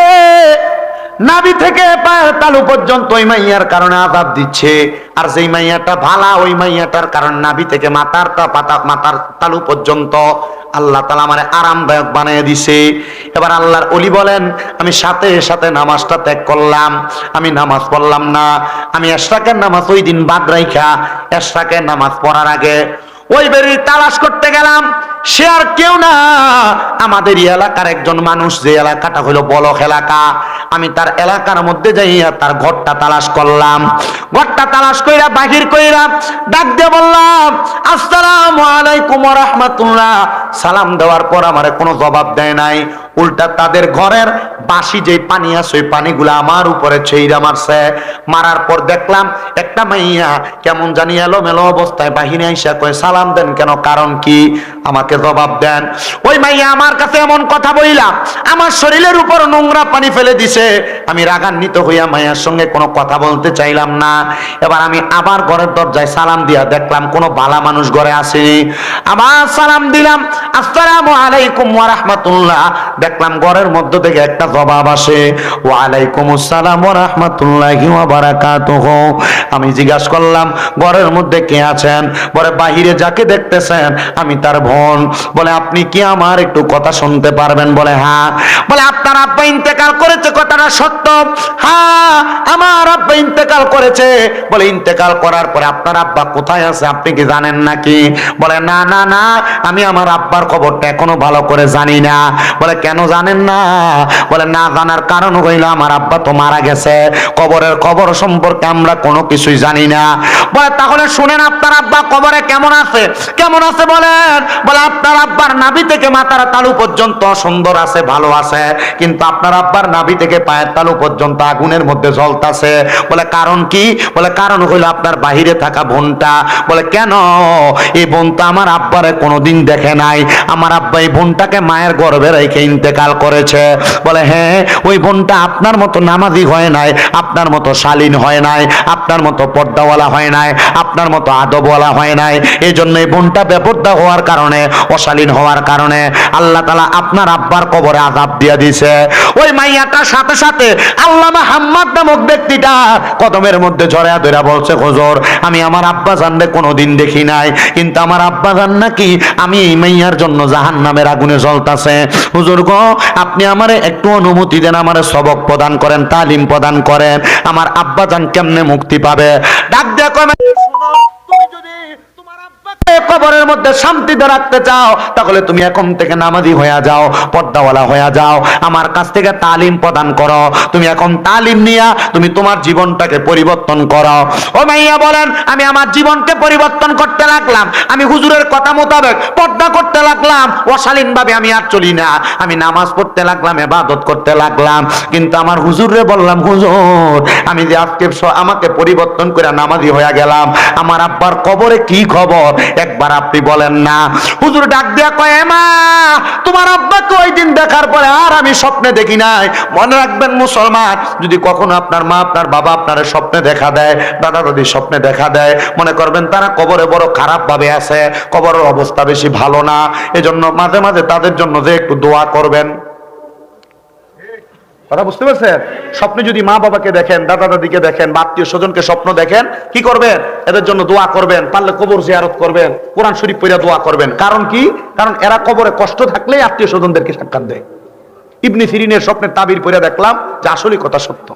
Speaker 1: নাভি থেকে পায়ের তালু পর্যন্ত ওই মাইয়ার কারণে আযাব দিচ্ছে, আর যেই মাইয়াটা ভালা ওই মাইয়াটার কারণ নাভি থেকে মাথার তালু পর্যন্ত আল্লাহ তাআলা আমারে আরামদায়ক বানিয়ে দিছে। এবার আল্লাহর ওলি বলেন, আমি সাথে সাথে নামাজটা ত্যাগ করলাম, আমি নামাজ পড়লাম না। আমি ইশরাকের নামাজ ওই দিন বাদ রাইখা ইশরাকের নামাজ পড়ার আগে ওই বেরিয়ে তালাশ করতে গেলাম। সে আর কেউ না, আমাদের এলাকার একজন মানুষ, যে এলাকাটা হলো বলক এলাকা। আমি তার এলাকার মধ্যে যাইয়া তার ঘরটা তালাশ করলাম। ঘরটা তালাশ কইরা বাহির কইরা ডাক দিয়ে বললাম, আসসালামু আলাইকুম ওয়া রাহমাতুল্লাহ। সালাম দেওয়ার পর আমারে কোনো জবাব দেয় নাই, উল্টা তাদের ঘরের বাসি যে পানি আছে ওই পানিগুলো আমার উপরে ছেইরা মারছে। মারার পর দেখলাম একটা মাইয়া কেমন জানি এলোমেলো অবস্থায় বাহিরে আইসা কয়, সালাম দেন কেন, কারণ কি, আমাকে জবাব দেন। ওই মাইয়া আমার কাছে এমন কথা বইলা আমার শরীরের উপর নোংরা পানি ফেলে দিছে। আমি রাগান্বিত হইয়া মাইয়ার সঙ্গে কোনো কথা বলতে চাইলাম না। এবার আমি আবার ঘরের দরজায় সালাম দিয়া দেখলাম কোনো ভালা মানুষ ঘরে আসেনি। আবার সালাম দিলাম, আসসালামু আলাইকুম ওয়া রাহমাতুল্লাহ। দেখলাম ঘরের মধ্য থেকে একটা জবাব আসে, ওয়া আলাইকুম আসসালাম ওয়া রাহমাতুল্লাহি ওয়া বারাকাতুহু। আমি জিজ্ঞাসা করলাম, ঘরের মধ্যে কে আছেন? বলে, বাহিরে যাকে দেখতেছেন আমি তার বোন। বলে, আপনি কি আমার একটু কথা শুনতে পারবেন? বলে, হ্যাঁ। বলে, আপনার আব্বা ইন্তেকাল করেছে, কথাটা সত্য? হ্যাঁ, আমার আব্বা ইন্তেকাল করেছে। বলে, ইন্তেকাল করার পরে আপনার আব্বা কোথায় আছে আপনি কি জানেন নাকি? বলে, না না না, আমি আমার আব্বার খবরটা এখনো ভালো করে জানি না। বলে, কেন জানেন না? বলে, না জানার কারণ হইল আমার আব্বা তো মারা গেছে, কবরের খবর সম্পর্কে আমরা কোনো কিছুই জানি না। বলে, তাহলে শুনেন, আপনার আব্বা কবরে কেমন আছে? কেমন আছে বলেন? বলে, আপনার আব্বার নাভি থেকে মাথার তালু পর্যন্ত সুন্দর আছে, ভালো আছে, কিন্তু আপনার আব্বার নাভি থেকে পায়ের তালু পর্যন্ত আগুনের মধ্যে জ্বলতাছে। বলে, কারণ কি? বলে, কারণ হইল আপনার বাহিরে থাকা বোনটা। বলে, কেন? এই বোন তো আমার আব্বারে কোনোদিন দেখে নাই, আমার আব্বা এই বোনটাকে মায়ের গর্ভে রেখে ইন্তেকাল করেছে। বলে হ্যাঁ, ওই বোনটা আপনার মতো নামাজি হয় নাই, আপনার মতো শালীন হয় নাই, আপনার মতো পর্দাওয়ালা হয় নাই, আপনার মতো আদবওয়ালা হয় নাই। এই জন্য এই বোনটা বেপর্দা হওয়ার কারণে, অশালীন হওয়ার কারণে আল্লাহ তাআলা আপনার আব্বার কবরে আযাব দিয়ে দিয়েছে। ওই মাইয়াটার সাথে সাথে আল্লামা হাম্মাদ নামক ব্যক্তিটা কদমের মধ্যে জড়ায়া ধরে বলছে, হুজুর আমি আমার আব্বা জানলে কোনোদিন দেখি নাই, কিন্তু আমার আব্বা জান নাকি আমি এই মাইয়ার জন্য জাহান্নামের আগুনে জ্বলতাছে। হুজুর গো, আপনি আমারে একটু অনুমতি দেন, আমারে সবক প্রদান করেন, তালিম প্রদান করেন, আমার আব্বা জান কেমনে মুক্তি পাবে। ডাক দিয়ে কয়, শোনো, তুমি যদি তোমার আব্বাকে কবরের মধ্যে শান্তিতে রাখতে চাও, তাহলে তুমি এখন থেকে নামাজি হয়ে যাও, পর্দাওয়ালা হয়ে যাও, আমার কাছ থেকে তালিম প্রদান করো। তুমি এখন তালিম নিয়া তুমি তোমার জীবনটাকে পরিবর্তন করো। ও মাইয়া বলেন, আমি আমার জীবনকে পরিবর্তন করতে লাগলাম, আমি হুজুরের কথা মোতাবেক পর্দা করতে লাগলাম, অশালীন ভাবে আমি আর চলি না, আমি নামাজ পড়তে লাগলাম, ইবাদত করতে লাগলাম। কিন্তু আমার হুজুরে বললাম, হুজুর আমি যে আজকে আমাকে পরিবর্তন করে নামাজি হয়ে গেলাম, আমার আব্বার কবরে কি খবর একবার আপনি বলেন না। হুজুর ডাক দিয়া কয়, মা তোমার আব্বাকে ওই দিন দেখার পরে আর আমি স্বপ্নে দেখি নাই। মনে রাখবেন মুসলমান, যদি কখনো আপনার মা, আপনার বাবা আপনার স্বপ্নে দেখা দেয়, দাদা দাদি স্বপ্নে দেখা দেয়, মনে করবেন তারা কবরে বড় খারাপ ভাবে আছে, কবরের অবস্থা বেশি ভালো না। এজন্য মাঝে মাঝে তাদের জন্য যে একটু দোয়া করবেন। কথা বুঝতে পারছেন? স্বপ্নে যদি মা বাবাকে দেখেন, দাদা দাদিকে দেখেন, বা আত্মীয় স্বজনকে স্বপ্ন দেখেন, কি করবেন? এদের জন্য দোয়া করবেন, পারলে কবর জিয়ারত করবেন, কোরআন শরীফ পড়ে দোয়া করবেন। কারণ কি? কারণ এরা কবরে কষ্ট থাকলেই আত্মীয় স্বজনদেরকে সাক্ষাৎ দেয়। ইবনে সিরিনের স্বপ্নের তাবির পড়ে দেখলাম যে আসলে কথা সত্য।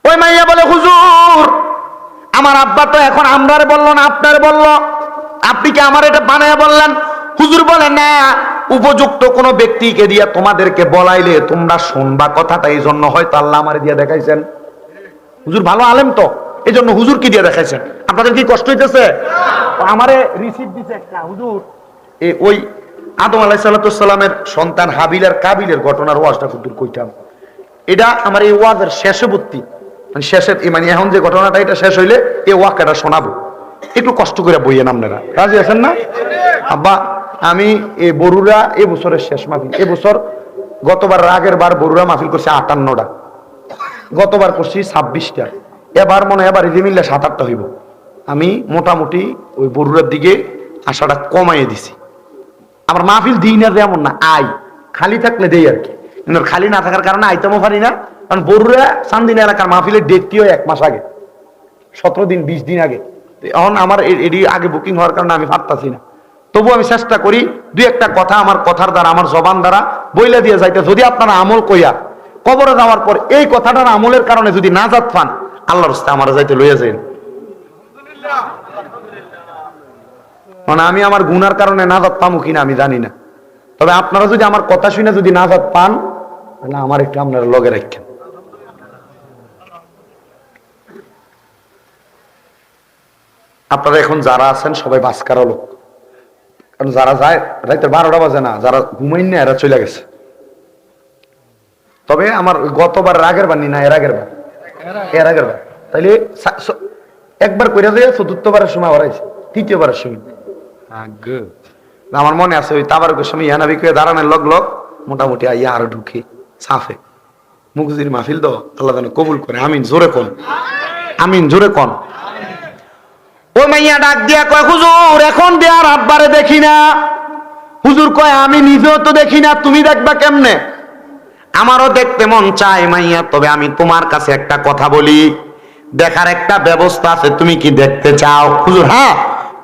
Speaker 1: ওই মাইয়া বলে, হুজুর আমার আব্বা তো এখন আমরার বললো না, আপনার বললো, আপনি কি আমার এটা বানায় বললেন? হুজুর বলে, না, উপযুক্ত কোন ব্যক্তিকে দিয়া তোমাদেরকে বলাইলে তোমরা শুনবা কথাটা, এই জন্য হয়তো আল্লাহ আমারে দিয়া দেখাইছেন। হুজুর ভালো আলেম তো, এই জন্য হুজুর কি দিয়ে দেখাইছেন। আপনাদের কি কষ্ট হইতেছে? আমারে রিসিভ দিছে একটা হুজুর, ওই আদম আলাইহিস সালামের সন্তান হাবিল আর কাবিলের ঘটনার ওয়াজটা হুজুর কইতাম। এটা আমার এই ওয়াজের শেষবর্তী, মানে শেষের, মানে এখন যে ঘটনাটা এটা শেষ হইলে এই ওয়াক্যটা শোনাবো। একটু কষ্ট করে বইয়েন, আপনারা রাজি আছেন না? আব্বা আমি এই বরুড়া এ বছরের শেষ মাহফিল, এবছর গতবার আগের বার বরুড়া মাহফিল করছি 58টা, গতবার করছি 26টা, এবার মনে হয় এবার এই মিললে 7-8টা হইব। আমি মোটামুটি ওই বরুড়ার দিকে আশাটা কমাইয়ে দিছি। আমার মাহফিল দিই না যেমন না, আই খালি থাকলে দেই আর কি, কিন্তু খালি না থাকার কারণে আইতেমও পারি না। কারণ বরুড়া চান্দিনা এলাকার মাহফিলের ডেটটি হয় 1 মাস আগে, 17 দিন 20 দিন আগে। এখন আমার এটি আগে বুকিং হওয়ার কারণে আমি পারতাছি না। তবু আমি চেষ্টা করি দুই একটা কথা আমার কথার দ্বারা, আমার জবান দ্বারা বইলা দিয়ে যাইতে। যদি আপনারা আমল কইয়া কবরে যাওয়ার পর এই কথাটার আমলের কারণে যদি নাজাত পান, আল্লাহর রাস্তায় আমার যাইতে লইয়া যাই। মানে আমি আমার গুনার কারণে নাজাত পামু কিনা আমি জানি না, তবে আপনারা যদি আমার কথা শুনে যদি নাজাত পান, তাহলে আমার একটু আপনারা লগে রাখেন। আপনারা এখন যারা আছেন সবাই বাসকারা লোক, কারণ যারা যায় রাইতে 12টা বাজে না, যারা ঘুমাইন না এরা চলে গেছে। তবে আমার গতবার আগের বার না, এর আগের বার তাইলে একবার কইরা যায়, চতুর্থবারের সময় হারাইছে, তৃতীয়বারের সময় আমার মনে আছে ওই তাবারকের সময় ইয়ানাবি করে দাঁড়ানোর লগ লগ মোটামুটি আইয়া আরো ঢুকে সাফে মুখজির মাহফিল তো আল্লাহ যেন কবুল করে। আমিন জোরে কোন, আমিন জোরে কোন। ওই মাইয়া ডাক দিয়া কয়, হুজুর এখন দিয়ে আর আব্বারে দেখি না। হুজুর কয়, আমি নিজেও তো দেখি না, তুমি দেখবা কেমনে? আমারও দেখতে মন চায় মাইয়া, তবে আমি তোমার কাছে একটা কথা বলি, দেখার একটা ব্যবস্থা আছে, তুমি কি দেখতে চাও? হুজুর হ্যাঁ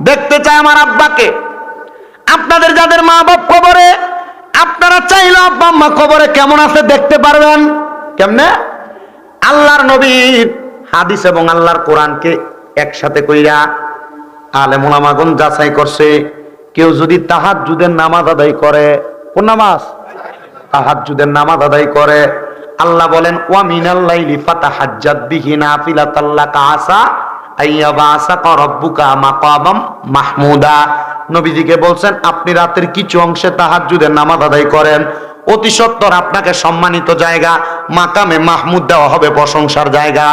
Speaker 1: দেখতে চাই আমার আব্বাকে। আপনাদের যাদের মা বাপ কবরে, আপনারা চাইলে আব্বা আম্মা কবরে কেমন আছে দেখতে পারবেন। কেমনে? আল্লাহর নবীর হাদিস এবং আল্লাহর কোরআনকে একসাথে কইরা আলেম ওলামাগণ যাচাই করছে, কেউ যদি তাহাজ্জুদের নামাজ আদায় করে, কোন নামাজ? তাহাজ্জুদের নামাজ আদায় করে, আল্লাহ বলেন ওয়া মিনাল লাইলি ফাতাহাজ্জাদ বিহি নাফিলাতাল লাকা আসা আইয়াবাসাকা রাব্বুকা মাকামাম মাহমুদা। নবীজিকে বলছেন আপনি রাতের কিছু অংশে তাহাজ্জুদের নামাজ আদায় করেন, অতি সত্বর আপনাকে সম্মানিত জায়গা মাকামে মাহমুদ দেওয়া হবে, প্রশংসার জায়গা।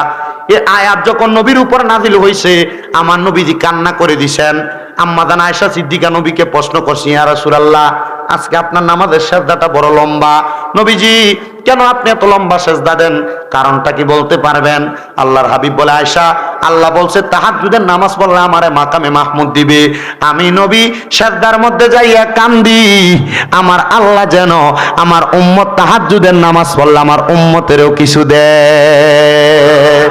Speaker 1: এই আয়াত যখন নবীর উপর নাজিল হয়েছে, আমার নবীজি কান্না করে দিছেন। আম্মা জান আয়েশা সিদ্দিকা নবীকে প্রশ্ন করছি, ইয়া রাসূলুল্লাহ, আজকে আপনার নামাজের সেজদাটা বড় লম্বা, নবীজি কেন আপনি এত লম্বা সেজদা দেন, কারণটা কি বলতে পারবেন? আল্লাহর হাবিব বলে, আয়েশা, আল্লাহ বলছে তাহাজ্জুদের নামাজ পড়লে আমারে মাকামে মাহমুদ দিবে। আমি নবী সেজদার মধ্যে যাইয়া কান্দি, আমার আল্লাহ যেন আমার উম্মত তাহাজ্জুদের নামাজ পড়লে আমার উম্মতেরও কিছু দেয়।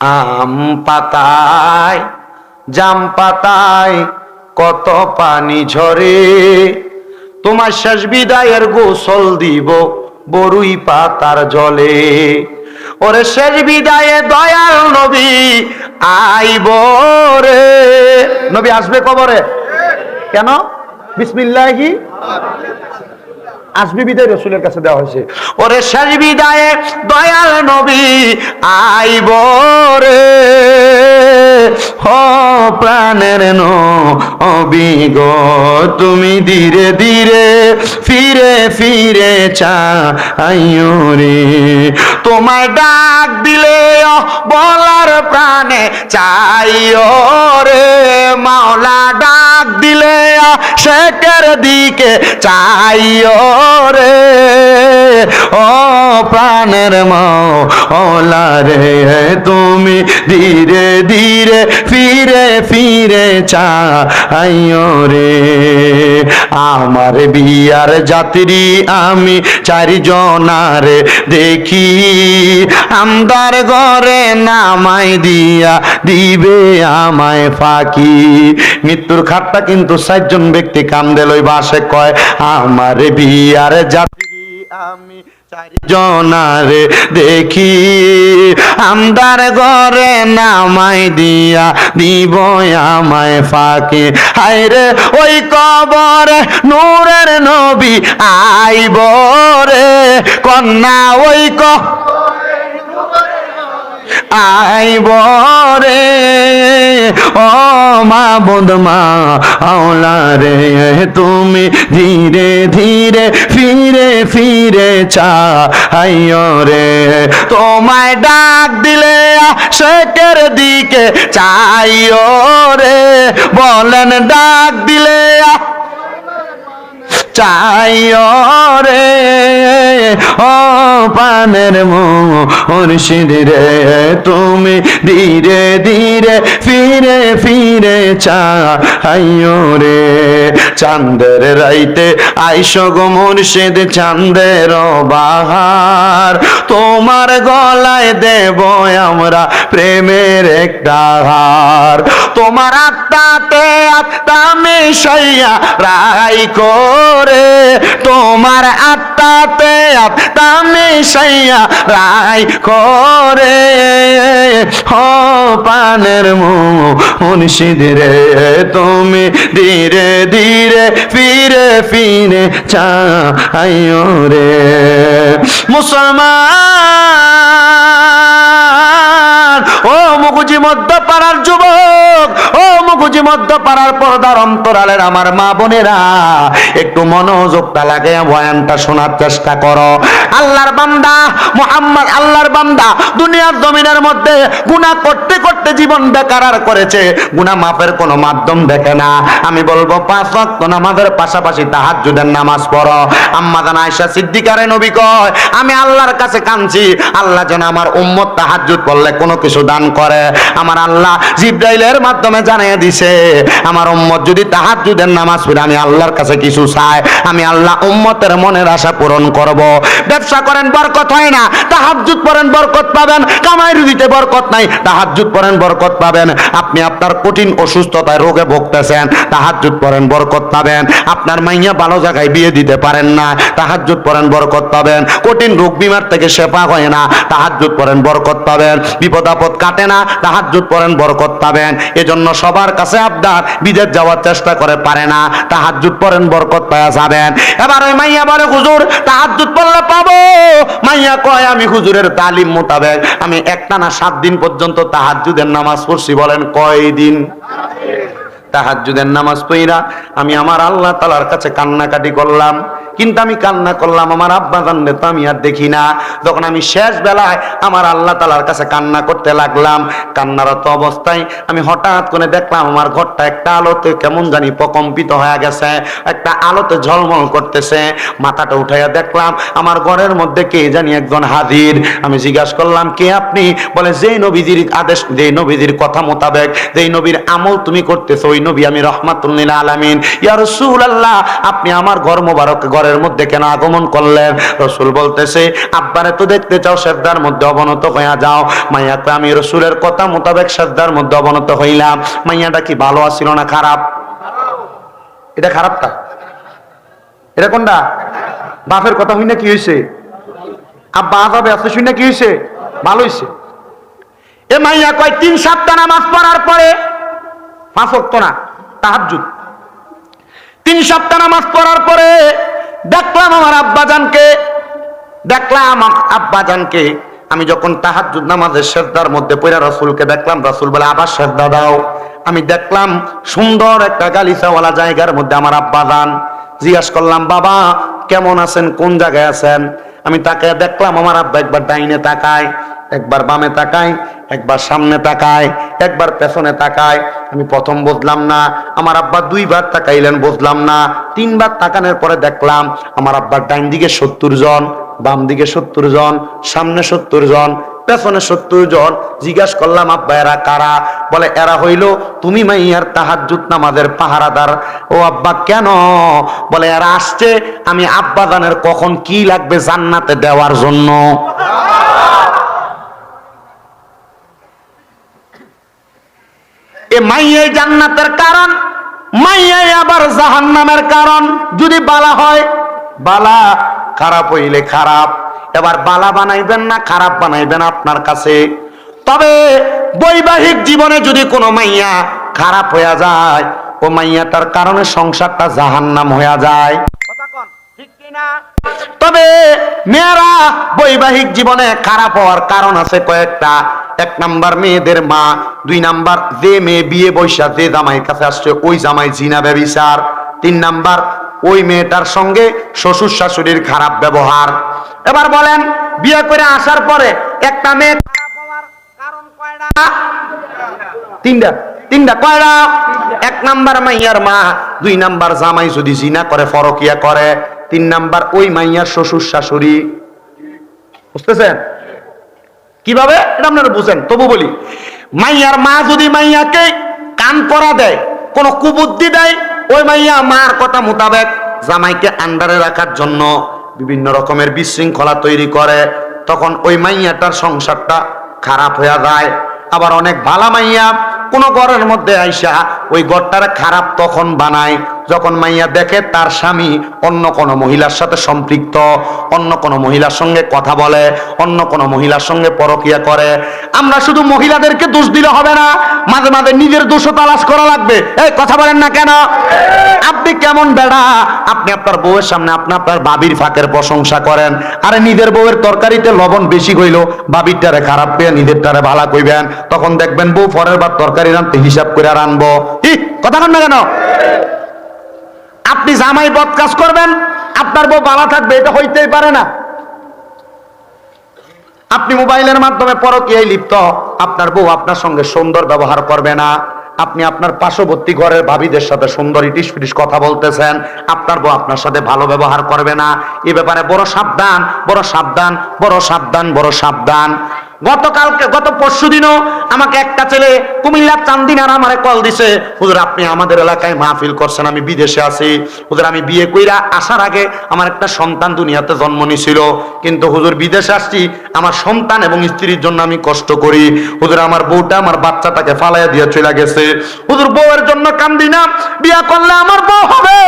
Speaker 1: আম পাতায় জাম পাতায় কত পানি ঝরে, তোমার শেষ বিদায়ের গোসল দিব বরুই পাতার জলে। ওরে শেষ বিদায়ে দয়াল নবী আইব রে। নবী আসবে কবরে কেন? বিসমিল্লাহি আসবি বিদায় রসুলের কাছে দেওয়া হয়েছে। ওরে শেষ বিদায়ে দয়াল নবী আইব রে, ও প্রাণের নবী গো, তুমি ধীরে ধীরে ফিরে ফিরে চাইও রে। তোমায় ডাক দিলে বলার প্রাণে চাইও রে, মাওলা ডাক দিলে শেখের দিকে চাইও রে, ও প্রাণের মাওলা রে, তুমি ধীরে ধীরে ফিরে ফিরে চাইও রে। আমার বিয়ার যাত্রী আমি চারিজনারে দেখি, আমদার ঘরে নামাই দিয়া দিবে আমায় ফাঁকি। মৃত্যুর খাটটা কিন্তু 4 জন ব্যক্তি কান্দে লই বাসে কয়, আমার বিয়ার যাত্রী আমি চারিজনারে দেখি, আমদার ঘরে নামাই দিয়া দিব আমায় ফাঁকি। হায়রে ওই কবরে নূরের নবী আইব রে, কন্যা ওই আইব রে, ও মাবুদ মাওলা রে, তুমি ধীরে ধীরে ফিরে ফিরে চাইও রে। তোমায় ডাক দিলে শেখের দিকে চাইও রে, বলেন ডাক দিলে চাইও রে, ও পানের মুর্শিদ রে, তুমি ধীরে ধীরে ফিরে ফিরে চাইও রে। চাঁদের রাইতে আইসো গো মুর্শিদ চাঁদের বাহার, তোমার গলায় দেব আমরা প্রেমের একটা হার। তোমার আত্মাতে আত্মা মিশাইয়া রাই করে, তোমার আত্মাতে আত্মা মিশাইয়া রাই করে, ও পানের মুর্শিদ রে, তুমি ধীরে ধীরে ফিরে ফিরে চাইও রে। মুসলমান ও মুখুজি মধ্যপাড়ার যুবক, ও মুখুজি মধ্যপাড়ার পর্দার অন্তরালের আমার মা বোনেরা, একটু মনোযোগটা লাগে বয়ানটা শোনার চেষ্টা করো। আল্লাহর বান্দা মুহাম্মদ, আল্লাহর বান্দা দুনিয়ার জমিনের মধ্যে গুনাহ করতে করতে জীবন বেকার করেছে, গুনাহ মাফের কোনো মাধ্যম দেখে না। আমি বলবো 5 ওয়াক্ত নামাজের পাশাপাশি তাহাজ্জুদের নামাজ পড়ো। আম্মা জান আয়েশা সিদ্দিকারে নবী কয়, আমি আল্লাহর কাছে কাঁদছি, আল্লাহ যেন আমার উম্মত তাহাজ্জুদ পড়লে কোনো কিছু দান করে। আমার আল্লাহ জিবরাইলের মাধ্যমে জানিয়ে দিছে, আমার উম্মত যদি তাহাজ্জুদের নামাজ পড়ে আমি আল্লাহর কাছে কিছু চাই, আমি আল্লাহ উম্মতের মনের আশা পূরণ করব। ব্যবসা করেন বরকত হয় না, তাহাজ্জুদ পড়েন বরকত পাবেন। কামাই রুজিতে বরকত নাই, তাহাজ্জুদ পড়েন বরকত পাবেন। আপনি আপনার কঠিন অসুস্থতায় রোগে ভুগতেছেন, তাহাজ্জুদ পড়েন বরকত পাবেন। আপনার মাইয়া ভালো জায়গায় বিয়ে দিতে পারেন না, তাহাজ্জুদ পড়েন বরকত পাবেন। কঠিন রোগ বিমার থেকে শেফা হয় না, তাহাজ্জুদ পড়েন বরকত পাবেন। বিপদ আপদ কাটে না, তাহাজ্জুদ পড়েন বরকত পাবেন। এজন্য সবার কাছে আবদার, বিদেশ যাওয়ার চেষ্টা করে পারে না, তাহাজ্জুদ পড়েন বরকত পাওয়া যাবেন। এবার ওই মাইয়া বলে, হুজুর তাহাজ্জুদ পড়লে পাবো? মাইয়া কয়, আমি হুজুরের তালিম মোতাবেক আমি একটানা 7 দিন পর্যন্ত তাহাজ্জুদের নামাজ পড়ছি। বলেন কয় দিন? তাহাজ্জুদের নামাজ পড়া আমি আমার আল্লাহ তাআলার কাছে কান্নাকাটি করলাম। কিন্তু আমি কান্না করলাম আমার আব্বা জানলে তো আমি আর দেখি না। যখন আমি শেষ বেলায় আমার আল্লাহ তাআলার কাছে কান্না করতে লাগলাম, কান্নারত অবস্থায় আমি হঠাৎ করে দেখলাম আমার ঘরটা একটা আলোতে কেমন জানি প্রকম্পিত হয়ে গেছে, একটা আলোতে ঝলমল করতেছে। মাথাটা উঠাইয়া দেখলাম আমার ঘরের মধ্যে কে জানি একজন হাজির। আমি জিজ্ঞাসা করলাম কে আপনি? বলে যেই নবীজির আদেশ, যেই নবীজির কথা মোতাবেক, যেই নবীর আমল তুমি করতেছো ওই নবী আমি রাহমাতুল লিল আলামিন। ইয়া রাসূলুল্লাহ, আপনি আমার ঘর মোবারক ঘরের মধ্যে কেন আগমন করলেন? রাসূল বলতেছে আব্বারে তো দেখতে চাও, সেজদার মধ্যে অবনত হইয়া যাও। মাইয়া কয় আমি রাসূলের কথা মোতাবেক সেজদার মধ্যে অবনত হইলাম। মাইয়াটা কি ভালো আছিল না খারাপ? এটা খারাপটা, এটা কোনটা? বাপের কথা হই না কি হয়েছে? আব্বা আযাবে আছে শুনে কি হয়েছে? ভালো হয়েছে। এ মাইয়া কয় 3 সপ্তাহ নামাজ পড়ার পরে 5 ওয়াক্ত না তাহাজ্জুদ, 3 সপ্তাহ নামাজ পড়ার পরে দেখলাম আমার আব্বাজানকে আমি যখন তাহাজ্জুদ নামাজের সেজদার মধ্যে পড়া রাসূলকে দেখলাম, রাসূল বলে আবার সেজদা দাও। আমি দেখলাম সুন্দর একটা গালিচাওয়ালা জায়গার মধ্যে আমার আব্বাজান। জিজ্ঞাসা করলাম বাবা কেমন আছেন, কোন জায়গায় আছেন? আমি তাকে দেখলাম আমার আব্বা একবার ডাইনে তাকায়, একবার বামে তাকায়, একবার সামনে তাকায়, একবার পেছনে তাকায়। আমি প্রথম বুঝলাম না, আমার আব্বা 2 বার তাকাইলেন, বুঝলাম না। 3 বার তাকানোর পরে দেখলাম আমার আব্বার ডাইন দিকে 70 জন, বাম দিকে 70 জন, সামনে 70 জন, পেছনে 70 জন। জিজ্ঞাসা করলাম আব্বা এরা কারা? বলে এরা হইল তুমি মাইয়ার তাহাজ্জুদ নামাজের পাহারাদার। ও আব্বা কেন? বলে এরা আসছে আমি আব্বা জানের কখন কি লাগবে জান্নাতে দেওয়ার জন্য। এ মাইয়াই জান্নাতের কারণ, মাইয়াই আবার জাহান্নামের কারণ। যদি বালা হয় বালা, খারাপ হইলে খারাপ। এবার বালা বানাইবেন না খারাপ বানাইবেন আপনার কাছে। তবে বৈবাহিক জীবনে যদি কোনো মাইয়া খারাপ হয়ে যায়, ও মাইয়াটার কারণে সংসারটা জাহান্নাম হয়ে যায়। তবে মেয়েরা বৈবাহিক জীবনে খারাপ হওয়ার কারণ আছে কয়েকটা। 1 নাম্বার মেয়েদের মা, 2 নাম্বার যে মেয়ে বিয়ে বৈশা যে জামাইয়ের কাছে আসছে ওই জামাই জিনা ব্যভিচার, 3 নাম্বার ওই মেয়েটার সঙ্গে শ্বশুর শাশুড়ির খারাপ ব্যবহার। এবার বলেন বিয়ে করে আসার পরে একটা মেয়ে খারাপ হওয়ার কারণ কয়টা? 3টা। কয়টা? 1 নাম্বার মাইয়ার মা, 2 নাম্বার জামাই যদি জিনা করে পরকিয়া করে, 3 নাম্বার ওই মাইয়ার শ্বশুর শাশুড়ি। বুঝতেছেন কিভাবে? এটা আপনারা বুঝেন, তবু বলি। মাইয়ার মা যদি মাইয়াকে কান পরা দেয়, কোন কুবুদ্ধি দেয়, ওই মাইয়া মার কথা মোতাবেক জামাইকে আন্ডারে রাখার জন্য বিভিন্ন রকমের বিশৃঙ্খলা তৈরি করে, তখন ওই মাইয়াটার সংসারটা খারাপ হয়ে যায়। আবার অনেক ভালা মাইয়া কোন ঘরের মধ্যে আইসা ওই ঘরটার খারাপ তখন বানায় যখন মাইয়া দেখে তার স্বামী অন্য কোনো মহিলার সাথে সম্পৃক্ত, অন্য কোনো মহিলার সঙ্গে কথা বলে, অন্য কোনো মহিলার সঙ্গে পরকিয়া করে। আমরা শুধু মহিলাদেরকে দোষ দিলে হবে না, মাঝে মাঝে নিজের দোষও তালাশ করা লাগবে। এই কথা বলেন না কেন? আপনি কেমন বেড়া, আপনি আপনার বউয়ের সামনে আপনি আপনার বাবির ফাঁকের প্রশংসা করেন, আরে নিজের বউয়ের তরকারিতে লবণ বেশি হইল বাবিরটারে খারাপ পেয়ে নিজেরটারে ভালো কইবেন, তখন দেখবেন বউ পরের বার তরকারি রাঁধতে হিসাব করে রানবো। কথা বলেন না কেন? আপনি জামাই বদ কাজ করবেন, আপনার বউ ভালো থাকবে, এটা হইতেই পারে না। আপনি মোবাইলের মাধ্যমে পরকীয়ায় লিপ্ত, আপনার বউ আপনার সঙ্গে সুন্দর ব্যবহার করবে না। আপনি আপনার পার্শ্ববর্তী ঘরের ভাবিদের সাথে সুন্দর ইটিস পিটিস কথা বলতেছেন, আপনার বউ আপনার সাথে ভালো ব্যবহার করবে না। এ ব্যাপারে বড় সাবধান, বড় সাবধান, বড় সাবধান, বড় সাবধান। গত পরশুদিনও আমাকে একটা ছেলে কুমিল্লার চান্দিনার আমারে কল দিছে, হুজুর আপনি আমাদের এলাকায় মাহফিল করছেন, আমি বিদেশে আছি হুজুর, আমি বিয়ে কইরা আসার আগে আমার একটা সন্তান দুনিয়াতে জন্ম নিছিল, কিন্তু হুজুর বিদেশে আসছি আমার সন্তান এবং স্ত্রীর জন্য আমি কষ্ট করি হুজুর, আমার বউটা আমার বাচ্চাটাকে ফালাইয়া দিয়ে চলে গেছে হুজুর, বউয়ের জন্য কান্দি না, বিয়ে করলে আমার বউ হবে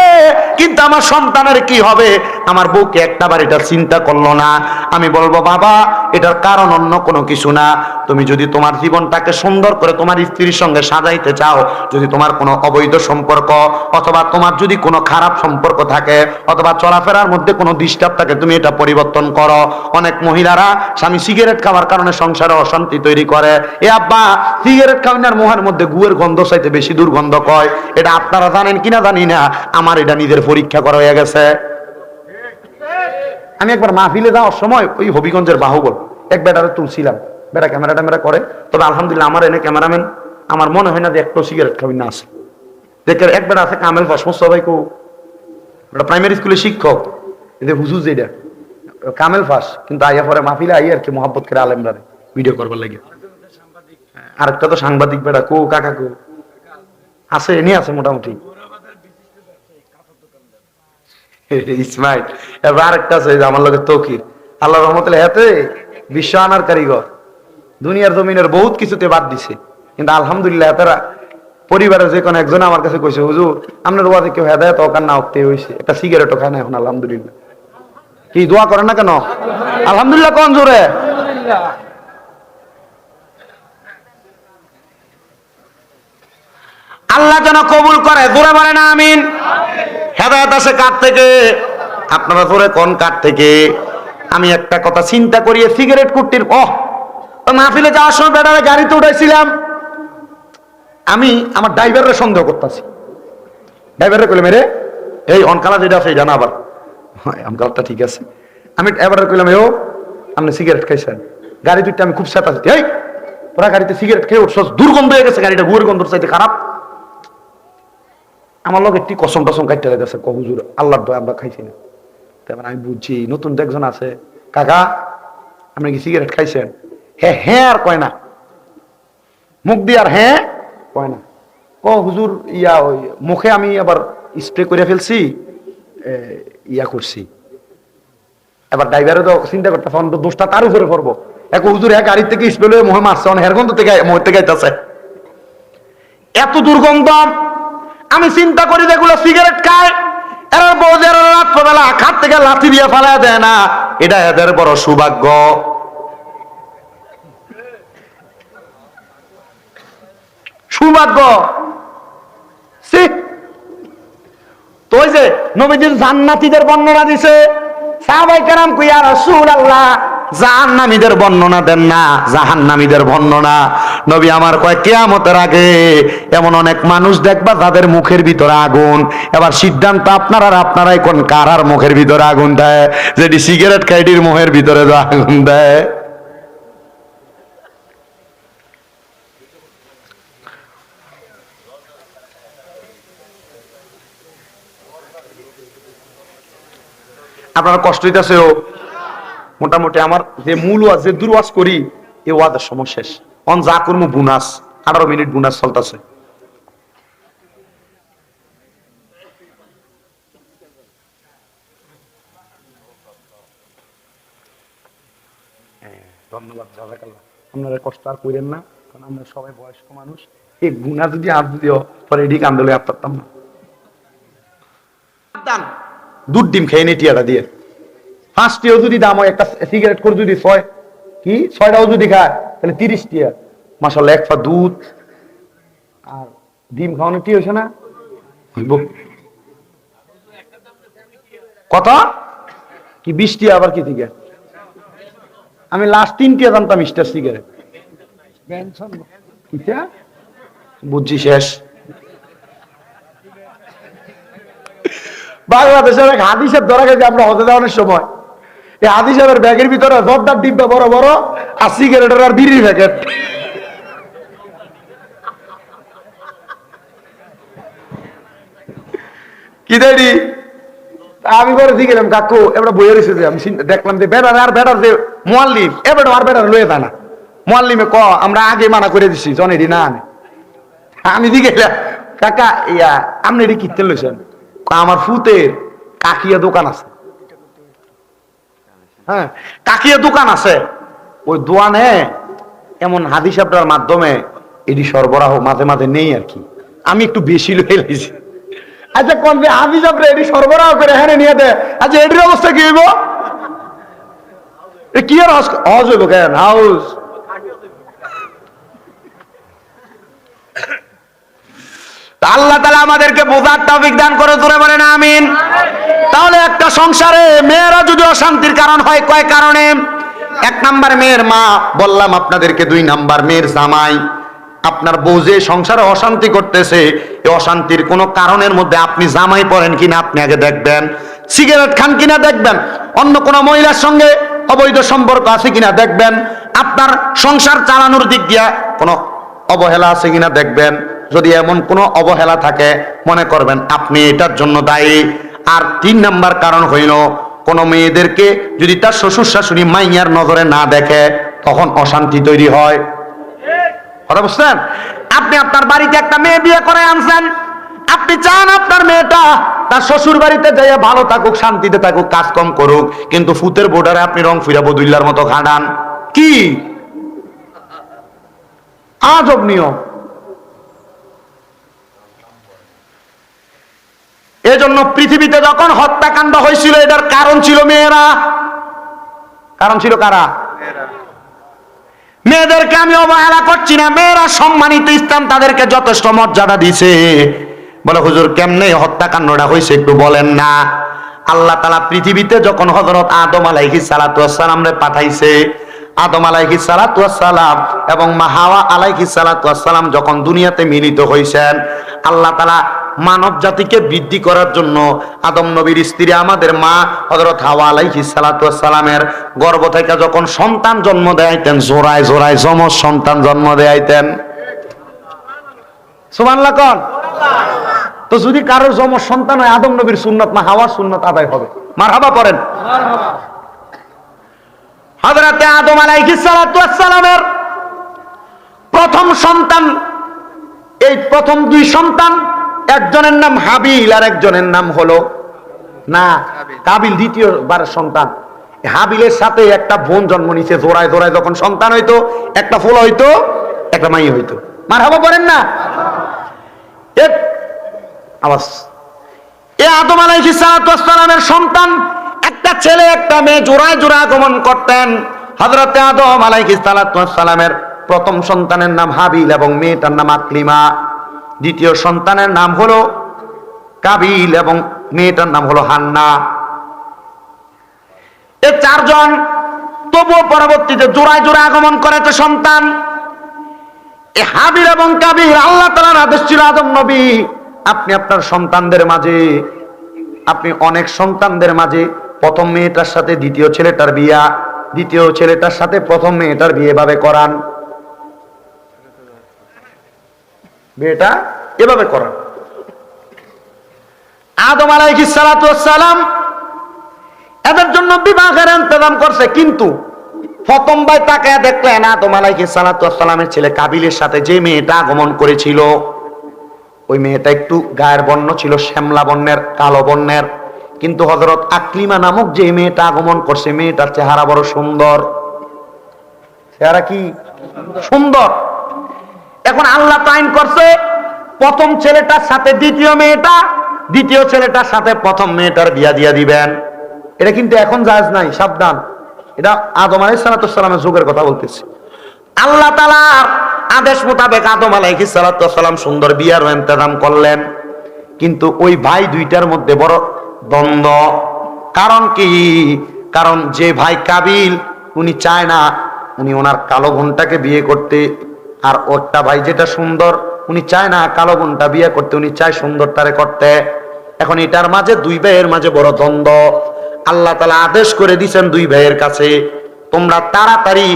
Speaker 1: কিন্তু আমার সন্তানের কি হবে? আমার বউকে একটাবার এটা চিন্তা করলো না। আমি বলবো বাবা এটার কারণ অন্য কোনো কিছু না, তুমি যদি তোমার জীবনটাকে সুন্দর করে তোমার স্ত্রীর সঙ্গে সাজাইতে চাও, যদি তোমার কোনো অবৈধ সম্পর্ক অথবা তোমার যদি কোনো খারাপ সম্পর্ক থাকে অথবা চলাফেরার মধ্যে কোনো ডিস্টার্ব থাকে, তুমি এটা পরিবর্তন করো। অনেক মহিলারা স্বামী সিগারেট খাওয়ার কারণে সংসারে অশান্তি তৈরি করে। এ আব্বা সিগারেট খাওয়ানোর মুহের মধ্যে গুয়ের গন্ধ চাইতে বেশি দুর্গন্ধ কয়, এটা আপনারা জানেন কিনা জানি না, আমার এটা নিজের পরীক্ষা করা হয়ে গেছে। আমি একবার মাহফিলে যাওয়ার সময় ওই হবিগঞ্জের বাহুবল এক বেটারে তুলছিলাম, বেটা ক্যামেরা ট্যামেরা করে, তবে আলহামদুলিল্লাহ আমার এনে ক্যামেরাম্যান আমার মনে হয় না যে একটু সিগারেট খাবি না আছে। দেখে এক বেটা আছে কামেল ফাস সবাই কো প্রাইমারি স্কুলের শিক্ষক, এদের হুজুর যেটা কামেল ফাস, কিন্তু আইয়া পরে মাহফিলে আই আর কি মোহাব্বত করে আলেমরা ভিডিও করবার লাগে। আরেকটা তো সাংবাদিক বেটা কো কাকা কো আছে, এনে আছে মোটামুটি ইসমাইল। এবার আরেকটা আছে আমার লগে তৌকির, আল্লাহ রহমতুল্লাহ হাতে বিশ্ব আনার কারিগর, দুনিয়ার জমিনের বহুত কিছুতে বাদ দিছে, কিন্তু আলহামদুলিল্লাহ তারা পরিবারের যে কোনো একজন আমার কাছে কইছে হুজুর আপনার ওয়াজে কেউ হেদায়েত অকার না উঠতে হয়েছে, একটা সিগারেটও খায় না এখন আলহামদুলিল্লাহ। কি দোয়া করেন না কেন? আলহামদুলিল্লাহ কোন জোরে। আল্লাহ যেন কবুল করে, জোরে বলেন আমিন। হেদায়েত আসে কার থেকে? আপনারা জোরে কোন কার থেকে? আমি একটা কথা চিন্তা করি, সিগারেট কুট্টির মাহফিলে যাওয়ার সময় বেড়ারে গাড়িতে উঠাইছিলাম, আমি আমার ড্রাইভারের সন্দেহ করতেছি। ড্রাইভারে কইলাম রে এই অনকালা যেটা আছে জানা আবার অনকালাটা ঠিক আছে। আমি ড্রাইভারে কইলাম ও আপনি সিগারেট খাইছেন? গাড়ি দুইটা আমি খুব চেতাচ্ছি, এই ওরা গাড়িতে সিগারেট খেয়ে উঠছ, দুর্গন্ধ হয়ে গেছে গাড়িটা, গুয়ের গন্ধ চাইতে খারাপ। আমার লোক একটি কসম টসম কাটতে লাগতেছে, হুজুর আল্লাহর দয়া আমরা খাইছি না। তারপর আমি বুঝছি নতুন একজন আছে, কাকা আপনি কি সিগারেট খাইছেন? হ্যাঁ হ্যাঁ আর কয় না, মুখ দিয়ে আর হ্যাঁ কয় না। হুজুর ইয়া ওই মুখে আমি আবার স্প্রে করে ফেলছি, ইয়া করছি। এবার ড্রাইভারে তো চিন্তা করতে দোষটা তার উপরে পড়বো। এক হুজুর এক গাড়ি থেকে স্প্রে মুখে মারছে, হেরগন্ধ থেকে মুখের থেকে আইতাছে, এত দুর্গন্ধ। আমি চিন্তা করি যেগুলো সিগারেট খায় এরা বউদের রাত্রবেলা খাট থেকে লাঠি দিয়ে ফেলা দেয় না, এটা এদের বড় সৌভাগ্য। সৌভাগ্য তো ওই যে নবীজির জান্নাতীদের বর্ণনা দিছে, সাহাবায়ে কেরাম কই ইয়া রাসূলুল্লাহ জাহান্নামীদের বর্ণনা দেন না, জাহান্নামীদের বর্ণনা। নবী আমার কয় কিয়ামতের আগে এমন অনেক মানুষ দেখবা যাদের মুখের ভিতরে আগুন। এবার সিদ্ধান্ত আপনার আর আপনারাই কোন কার আর মুখের ভিতরে আগুন দেয়, যেটি সিগারেট খাইটির মুখের ভিতরে আগুন দেয়। আপনার কষ্ট হইতেছে? মোটামুটি আমার যে মূল ওয়াজ যে দুর্ওয়াজ করি এই ওয়াজের সময় শেষ, অন যা করবো বোনাস 18 মিনিট বোনাস চলতেছে। ধন্যবাদ, আপনারা কষ্ট আর করেন না, কারণ আমরা সবাই বয়স্ক মানুষ, এই গুণা যদি আর দিও পরে এদিকে আন্দোলনে আর পারতাম না। দুধ ডিম খেয়ে নি টিয়াটা দিয়ে, 5টিও যদি দাম হয়, একটা সিগারেট করে যদি 6টাও যদি খায় তাহলে 30 টিয়া। মাশাআল্লাহ, এক পা দুধ আর ডিম খাওয়ানো কি হয়েছে না? কত কি 20 টিয়া আবার কি থেকে? আমি লাস্ট 3 টিয়া জানতাম স্টার সিগারেট, বুঝছি শেষ। বাংলাদেশের এক হাদিসের ধরা গেছে, আমরা হতে যাওয়ার সময় এই হাদিসের ব্যাগের ভিতরে জর্দার ডিব্বা বড় বড় আর সিগারেটের আর বিড়ির প্যাকেট। কি দেরি আমি করে দিলাম কাকু, এবার বইয়ে রয়েছে যে আমি দেখলাম যে বেড়ার আর বেড়ার যে মোয়াল্লিম এবার আর বেড়ার লয়ে তা না, মোয়াল্লিমে আমরা আগে মানা করে দিছি জনেরই না। আমি দিকে কাকা ইয়া আপনি এটি কিনতে লইছেন? আমার ফুতের কাকিয়া দোকান আছে, হ্যাঁ কাকিয়া দোকান আছে, ওই দোকানে এমন হাদিস আপনার মাধ্যমে এটি সরবরাহ মাঝে মাঝে নেই আর কি, আমি একটু বেশি লয়ে লাইছি। আচ্ছা কোন যে হাদিস আপনি এটি সরবরাহ করে হ্যাঁ নিয়ে দেয়, আচ্ছা এটির অবস্থা কি হইব? কি আর হজ হইব কেন? হাউস আল্লাহ তাআলা আমাদেরকে বোঝার তৌফিক দান করে, জোরে বলেন আমিন। তাহলে একটা সংসারে মেয়েরা যদি অশান্তির কারণ হয়, কয় কারণে? 1 নাম্বার মেয়ের মা, বললাম আপনাদেরকে। 2 নাম্বার মেয়ের জামাই। আপনার বউ যে সংসারে অশান্তি করতেছে, এই অশান্তির কোনো কারণের মধ্যে আপনি জামাই পড়েন কিনা আপনি আগে দেখবেন। সিগারেট খান কিনা দেখবেন, অন্য কোনো মহিলার সঙ্গে অবৈধ সম্পর্ক আছে কিনা দেখবেন, আপনার সংসার চালানোর দিক দিয়া কোনো অবহেলা আছে কিনা দেখবেন। যদি এমন কোনো অবহেলা থাকে মনে করবেন আপনি এটার জন্য দায়ী। আর 3 নাম্বার কারণ হইল, কোন মেয়েদেরকে যদি তার শ্বশুর শাশুড়ি মাইয়ার নজরে না দেখে তখন অশান্তি তৈরি হয়। কথা বুঝছেন? আপনি আপনার বাড়িতে একটা মেয়ে বিয়ে করে আনছেন, আপনি চান আপনার মেয়েটা তার শ্বশুর বাড়িতে যাইয়া ভালো থাকুক, শান্তিতে থাকুক, কাজ কম করুক, কিন্তু ফুতের বোর্ডারে আপনি রং ফিরা বদুল্লার মতো খাটান। কি আজব নিয়ম! এজন্য পৃথিবীতে যখন হত্যাকাণ্ড হয়েছিল এটার কারণ ছিল মেয়েরা। কারণ ছিল কারা? মেয়েদেরকে আমি অবহেলা করছি না, মেয়েরা সম্মানিত, ইসলাম তাদেরকে যথেষ্ট মর্যাদা দিছে। বলে হুজুর কেমনে হত্যাকাণ্ডটা হয়েছে একটু বলেন না। আল্লাহ তাআলা পৃথিবীতে যখন হযরত আদম আলাইহিস সালাতু ওয়াস সালাম রে পাঠাইছে, আদম আলাইহিস সালাতু ওয়াস সালাম এবং মা হাওয়া আলাইহিস সালাতু ওয়াস সালাম যখন দুনিয়াতে মিলিত হইছেন, আল্লাহ তাআলা মানব জাতিকে বৃদ্ধি করার জন্য আদম নবীর স্ত্রী আমাদের মা হযরত হাওয়া আলাইহিস সালাতু ওয়াস সালামের গর্ভ থেকে যখন সন্তান জন্ম দেয়াইতেন, জোড়ায় জোড়ায় যমজ সন্তান জন্ম দেয়াইতেন। সুবহানাল্লাহ কোন? তো যদি কারোর যমজ সন্তান হয়, আদম নবীর সুন্নাত মা হাওয়ার সুন্নাত আদায় হবে। মারহাবা পড়েন। হযরত আদম আলাইহিস সালাতু ওয়াস সালামের প্রথম সন্তান, এই প্রথম 2 সন্তান, একজনের নাম হাবিল আর একজনের নাম হলো না কাবিল, দ্বিতীয়বার সন্তান। হাবিলের সাথে একটা বোন জন্ম নিছে, জোড়ায় জোড়ায় যখন সন্তান হইতো, একটা ফুল হইতো, একটা মাই হইতো। মারহাবা পড়েন না? আওয়াজ। এ আদম আলাইহিস সালাতু ওয়াস সালামের সন্তান, একটা ছেলে একটা মেয়ে, জোড়ায় জোড়ায় আগমন করতেন। হযরত আদম আলাইহিস সালাতু ওয়াস সালামের প্রথম সন্তানের নাম হাবিল এবং মেয়েটার নাম আকলিমা। দ্বিতীয় সন্তানের নাম হলো কাবিল এবং মেয়েটার নাম হলো হান্না। এই 4 জন তবুও পরবর্তীতে জোড়ায় জোড়ায় আগমন করেছে সন্তান। এই হাবিল এবং কাবিল, আল্লাহ তাআলার আদেশ ছিল, আদম নবী আপনি আপনার সন্তানদের মাঝে, আপনি অনেক সন্তানদের মাঝে প্রথম মেয়েটার সাথে দ্বিতীয় ছেলেটার বিয়া, দ্বিতীয় ছেলেটার সাথে প্রথম মেয়েটার বিয়ে ভাবে করান, বিয়েটা এভাবে করান। আদম আলাইহিস সালাতু ওয়াস সালাম এদের জন্য বিবাহের ইন্তজাম করছে, কিন্তু প্রথম ভাই তাকায় দেখলেন আদম আলাইহিস সালাতু ওয়াস সালামের ছেলে কাবিলের সাথে যে মেয়েটা আগমন করেছিল, ওই মেয়েটা একটু গায়ের বর্ণ ছিল শ্যামলা বর্ণের, কালো বর্ণের, কিন্তু হযরত আকলিমা নামক যে মেয়েটা আগমন করছে, মেয়েটার চেহারা বড় সুন্দর। চেহারা কি সুন্দর! এখন আল্লাহ তাইন করছে প্রথম ছেলেটার সাথে দ্বিতীয় মেয়েটা, দ্বিতীয় ছেলেটার সাথে প্রথম মেয়েটার বিয়া দিয়া দিবেন। এটা কিন্তু এখন জায়েজ নাই, সাবধান। এটা আদম আলাইহিস সালাতু ওয়াস সালামের যুগের কথা বলতেছি। আল্লাহ তাআলার আদেশ মোতাবেক আদম আলাইহিস সালাতু ওয়াস সালাম সুন্দর বিয়ার ইন্তজাম করলেন, কিন্তু ওই ভাই দুইটার মধ্যে বড় দ্বন্দ্ব। কারণ কি? কারণ যে ভাই কাবিল উনি চায় না উনি ওনার কালো বোনটাকে বিয়ে করতে, আর ওরটা ভাই যেটা সুন্দর উনি চায় না কালো বোনটা বিয়ে করতে, উনি চায় সুন্দরটারে করতে। এখন এটার মাঝে 2 ভাইয়ের মাঝে বড় দ্বন্দ্ব। আল্লাহ তাআলা আদেশ করে দিয়েছেন 2 ভাইয়ের কাছে, তোমরা তাড়াতাড়ি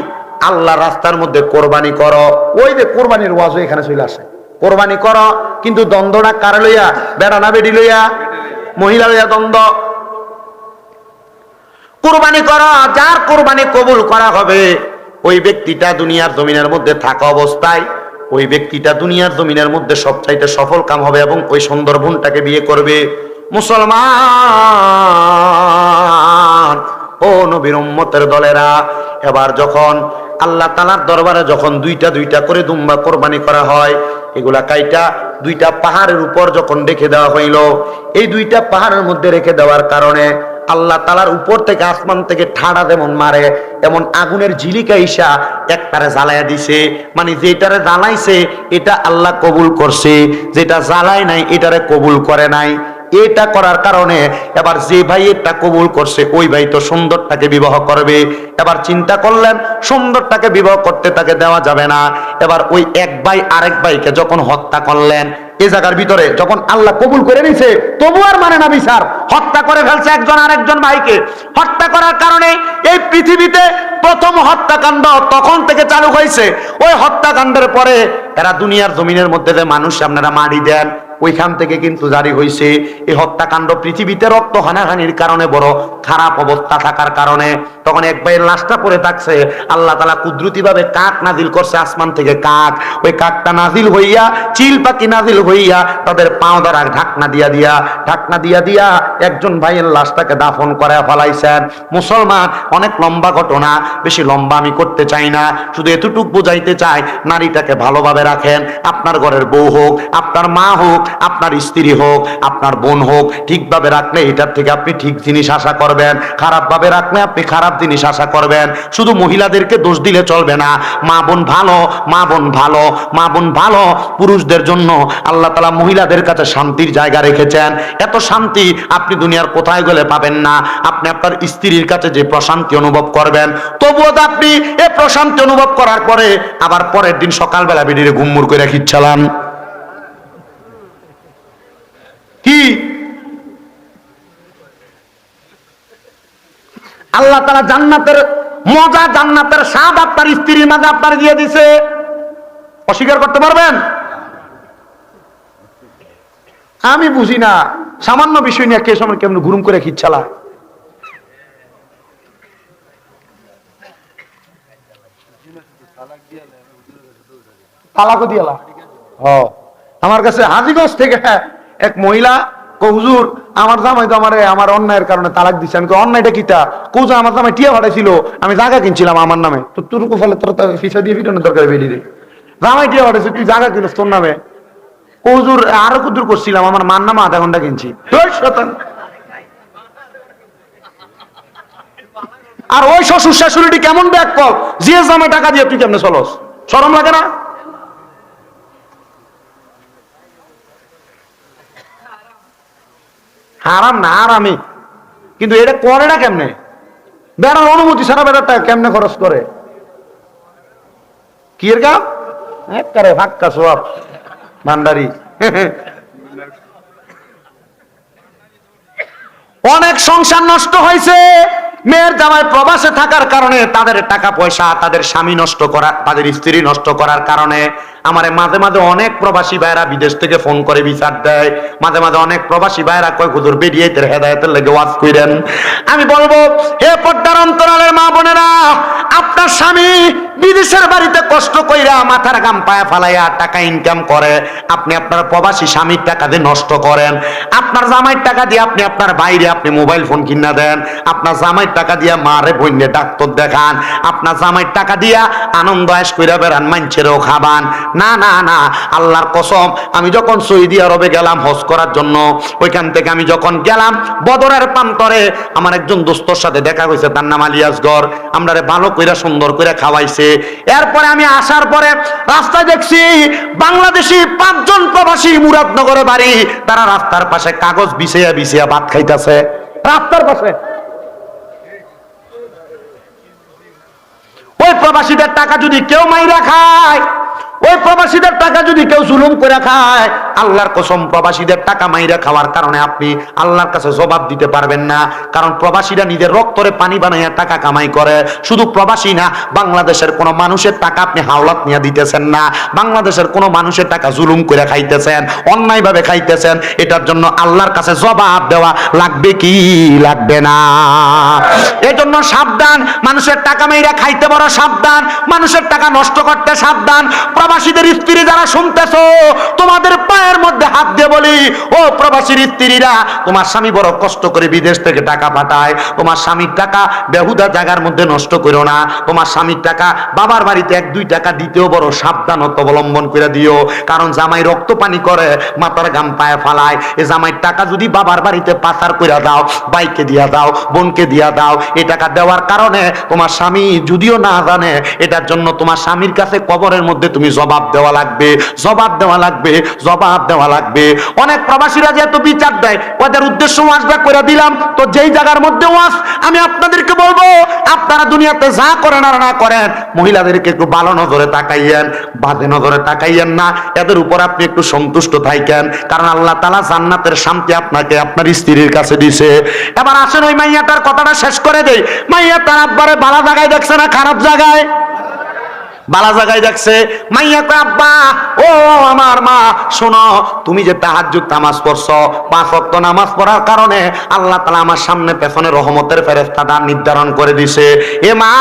Speaker 1: আল্লাহর রাস্তার মধ্যে কোরবানি করো। ওই যে কোরবানির ওয়াজও এখানে চলে আসে, কোরবানি করো, কিন্তু দ্বন্দ্বটা কারে লইয়া? বেড়া না বেডি লইয়া? মহিলা লইয়া দ্বন্দ্ব। কোরবানি করো, যার কোরবানি কবুল করা হবে ওই ব্যক্তিটা দুনিয়ার জমিনের মধ্যে থাকা অবস্থায়, ওই ব্যক্তিটা দুনিয়ার জমিনের মধ্যে সবচাইতে সফল কাম হবে এবং ওই সুন্দর বোনটাকে বিয়ে করবে। মুসলমান ও নবীর উম্মতের দলেরা, এবার যখন আল্লাহ তাআলার দরবারে যখন 2টা করে দুম্বা কোরবানি করা হয়, এগুলা কাইটা 2টা পাহাড়ের উপর যখন রেখে দেওয়া হইল, এই 2টা পাহাড়ের মধ্যে রেখে দেওয়ার কারণে আল্লাহ তাআলার উপর থেকে আসমান থেকে ঠাড়া যেমন মারে, এমন আগুনের ঝিলিকা ইসা একটারে জ্বালাইয়া দিছে। মানে যেটারে জ্বালাইছে এটা আল্লাহ কবুল করছে, যেটা জ্বালায় নাই এটারে কবুল করে নাই। এটা করার কারণে এবার যে ভাই এটা কবুল করছে ওই ভাই তো সুন্দরটাকে বিবাহ করবে। এবার চিন্তা করলেন সুন্দরটাকে বিবাহ করতে তাকে দেওয়া যাবে না। এবার ওই এক ভাই আরেক ভাইকে যখন হত্যা করলেন, এই জায়গার ভিতরে যখন আল্লাহ কবুল করে নিছে তবু আর মানে না বিচার, হত্যা করে ফেলছে একজন আরেকজন ভাইকে। হত্যা করার কারণে এই পৃথিবীতে প্রথম হত্যাকাণ্ড তখন থেকে চালু হয়েছে। ওই হত্যাকাণ্ডের পরে এরা দুনিয়ার জমিনের মধ্যে যে মানুষ আপনারা মারি দেন, ওইখান থেকে কিন্তু জারি হয়েছে এই হত্যাকাণ্ড। পৃথিবীতে রক্ত হানাহানির কারণে বড় খারাপ অবস্থা থাকার কারণে তখন এক ভাইয়ের লাশটা পড়ে থাকছে, আল্লাহ তাআলা কুদরতি ভাবে কাক নাজিল করছে আসমান থেকে। কাক, ওই কাকটা নাজিল হইয়া, চিল পাখি নাজিল হইয়া তাদের পাও ধরা ঢাকনা দিয়া একজন ভাইয়ের লাশটাকে দাফন করে ফেলাইছেন। মুসলমান, অনেক লম্বা ঘটনা, বেশি লম্বা আমি করতে চাই না, শুধু এতটুকু বুঝাইতে চাই নারীটাকে ভালোভাবে রাখেন। আপনার ঘরের বউ হোক, আপনার মা হোক, আপনার স্ত্রী হোক, আপনার বোন হোক, ঠিকভাবে রাখলে এটার থেকে আপনি ঠিক জিনিস আশা করবেন, খারাপ ভাবে রাখলে আপনি খারাপ জিনিস আশা করবেন। শুধু মহিলাদেরকে দোষ দিলে চলবে না। মা বোন ভালো, মা বোন ভালো, মা বোন ভালো। পুরুষদের জন্য আল্লাহ তাআলা মহিলাদের কাছে শান্তির জায়গা রেখেছেন। এত শান্তি আপনি দুনিয়ার কোথায় গেলে পাবেন না। আপনি আপনার স্ত্রীর কাছে যে প্রশান্তি অনুভব করবেন, তবুও তো আপনি এই প্রশান্তি অনুভব করার পরে আবার পরের দিন সকালবেলা বেরিয়ে ঘুমমুর করে খিচ্ছালাম কি? আল্লাহ তাআলা জান্নাতের মজা, জান্নাতের স্বাদ আপনার স্ত্রীর মাঝে আপনার দিয়ে দিছে, অস্বীকার করতে পারবেন? আমি বুঝি না সামান্য বিষয় নিয়ে কে সময় কেমন ঘুরুম করে খিচ্ছালা। তালাকও দিয়ালা। আমার কাছে হাজীগঞ্জ থেকে এক মহিলা হুজুর আমার জামাই তো আমার অন্যায়ের কারণে তালাক দিচ্ছে। আমি অন্যায়টা কিতা? কৌজা আমার জামাই টিয়া পাঠাইছিল, আমি জায়গা কিনছিলাম আমার নামে, তো তুরকু ফলে তোর ফিসা দিয়ে ফিটানোর দরকার বেরিয়ে জামাই টিয়া পাঠাইছে, তুই জায়গা কিনস তোর নামে। হুজুর আরো কুদুর করছিলাম, আমার মার নামে আধা ঘন্টা কিনছি। আর ওই শ্বশুর শাশুড়িটি কেমন ব্যাগ কল, যে জামাই টাকা দিয়ে তুই কেমনে চলস? শরম লাগে না? হারাম না আরামি, কিন্তু এটা করে না কেমনে? বেড়ার অনুমতি ছাড়া বেড়াটা কেমনে খরচ করে? কি এর কাম? একবারে ফাক্কা সব ভান্ডারি। অনেক সংসার নষ্ট হয়েছে মেয়ের জামাই প্রবাসে থাকার কারণে। তাদের টাকা পয়সা, তাদের স্বামী নষ্ট করা, তাদের স্ত্রী নষ্ট করার কারণে। আমারে মাঝে মাঝে অনেক প্রবাসী ভাইরা বিদেশ থেকে ফোন করে বিচার দেয়। মাঝে মাঝে অনেক প্রবাসী ভাইরা কয় হুজুর বেরিয়েতের হেদায়েতের লেগে ওয়াজ কইরেন। আমি বলবো হে পর্দার অন্তরালের মা বোনেরা, আপনার স্বামী বিদেশের বাড়িতে কষ্ট কইরা মাথার গাম পায়া ফালাইয়া টাকা ইনকাম করে, আপনি আপনার প্রবাসী স্বামীর টাকা দিয়ে নষ্ট করেন। আপনার জামাইয়ের টাকা দিয়ে আপনি আপনার বাইরে আপনি মোবাইল ফোন কিনা দেন, আপনার জামাইয়ের টাকা দিয়া মারে বইনে ডাক্তার দেখান, আপনার জামাইয়ের টাকা দিয়া আনন্দ আয়েশ কইরা বেড়ান, মাইনছেরও খাবান। না না না, আল্লাহর কসম, আমি যখন সৌদি আরবে গেলাম হজ করার জন্য, ওইখান থেকে আমি যখন গেলাম বদরের প্রান্তরে আমার একজন দোস্তর সাথে দেখা হয়েছে, তার নাম আলিয়াসগর। আমরা ভালো কইরা সুন্দর করে খাওয়াইছে। এরপরে আমি আসার পরে রাস্তায় দেখছি বাংলাদেশি 5 জন প্রবাসী, মুরাদনগরে বাড়ি, তারা রাস্তার পাশে কাগজ বিছিয়া বিছিয়া ভাত খাইতেছে রাস্তার পাশে। ওই প্রবাসীদের টাকা যদি কেউ মাইরা খায়, ওই প্রবাসীদের টাকা যদি কেউ জুলুম করে খায়, আল্লাহর কসম প্রবাসীদের টাকা মাইরা খাওয়ার কারণে আপনি আল্লাহর কাছে জবাব দিতে পারবেন না। কারণ প্রবাসীরা নিজের রক্তরে পানি বানাইয়া টাকা কামাই করে। শুধু প্রবাসী না, বাংলাদেশের কোন মানুষের টাকা আপনি হাওলাত নিয়ে দিতেছেন না, বাংলাদেশের কোন মানুষের টাকা জুলুম করে খাইতেছেন, অন্যায়ভাবে খাইতেছেন। এটার জন্য আল্লাহর কাছে জবাব দেওয়া লাগবে কি লাগবে না? এজন্য সাবধান, মানুষের টাকা মাইরা খাইতে বড় সাবধান, মানুষের টাকা নষ্ট করতে সাবধান। প্রবাসীদের স্ত্রী যারা শুনতেছো, তোমাদের পায়ের মধ্যে হাত দিয়ে বলি, ও প্রবাসীর স্ত্রীরা, তোমার স্বামী বড় কষ্ট করে বিদেশ থেকে টাকা পাঠায়, তোমার স্বামীর টাকা বেহুদা জায়গার মধ্যে নষ্ট করো না। তোমার স্বামীর টাকা বাবার বাড়িতে 1-2 টাকা দিতেও বড় সাবধানতা অবলম্বন করে দিও। কারণ জামাই রক্ত পানি করে, মাথার গাম পায়ে ফালায়। এই জামাইয়ের টাকা যদি বাবার বাড়িতে পাচার করে দাও, বাইকে দিয়া দাও, বোনকে দিয়া দাও, এই টাকা দেওয়ার কারণে তোমার স্বামী যদিও না জানে, এটার জন্য তোমার স্বামীর কাছে কবরের মধ্যে তুমি জবাব দেওয়া লাগবে, জবাব দেওয়া লাগবে, জবাব জবাব দেওয়া লাগবে। অনেক প্রবাসীরা যেহেতু বিচার দেয়, ওদের উদ্দেশ্য ওয়াজটা করে দিলাম। তো যেই জায়গার মধ্যে ওয়াজ, আমি আপনাদেরকে বলবো, আপনারা দুনিয়াতে যা করেন আর না করেন, মহিলাদেরকে একটু ভালো নজরে তাকাইয়েন, বাজে নজরে তাকাইয়েন না। এদের উপর আপনি একটু সন্তুষ্ট থাকেন, কারণ আল্লাহ তাআলা জান্নাতের শান্তি আপনাকে আপনার স্ত্রীর কাছে দিছে। এবার আসেন ওই মাইয়াটার কথাটা শেষ করে দেই। মাইয়া তার আব্বারে ভালো জায়গায় দেখছে না খারাপ জায়গায়? বালা জায়গায় দেখছে। মাইয়া কয়, আব্বা ও আমার মা, শোনো, তুমি যে তাহাজ্জুদ নামাজ পড়ছো, 5 ওয়াক্ত নামাজ পড়ার কারণে আল্লাহ তাআলা আমার সামনে পেছনে রহমতের ফেরেশতাটা নির্ধারণ করে দিছে। এ মা,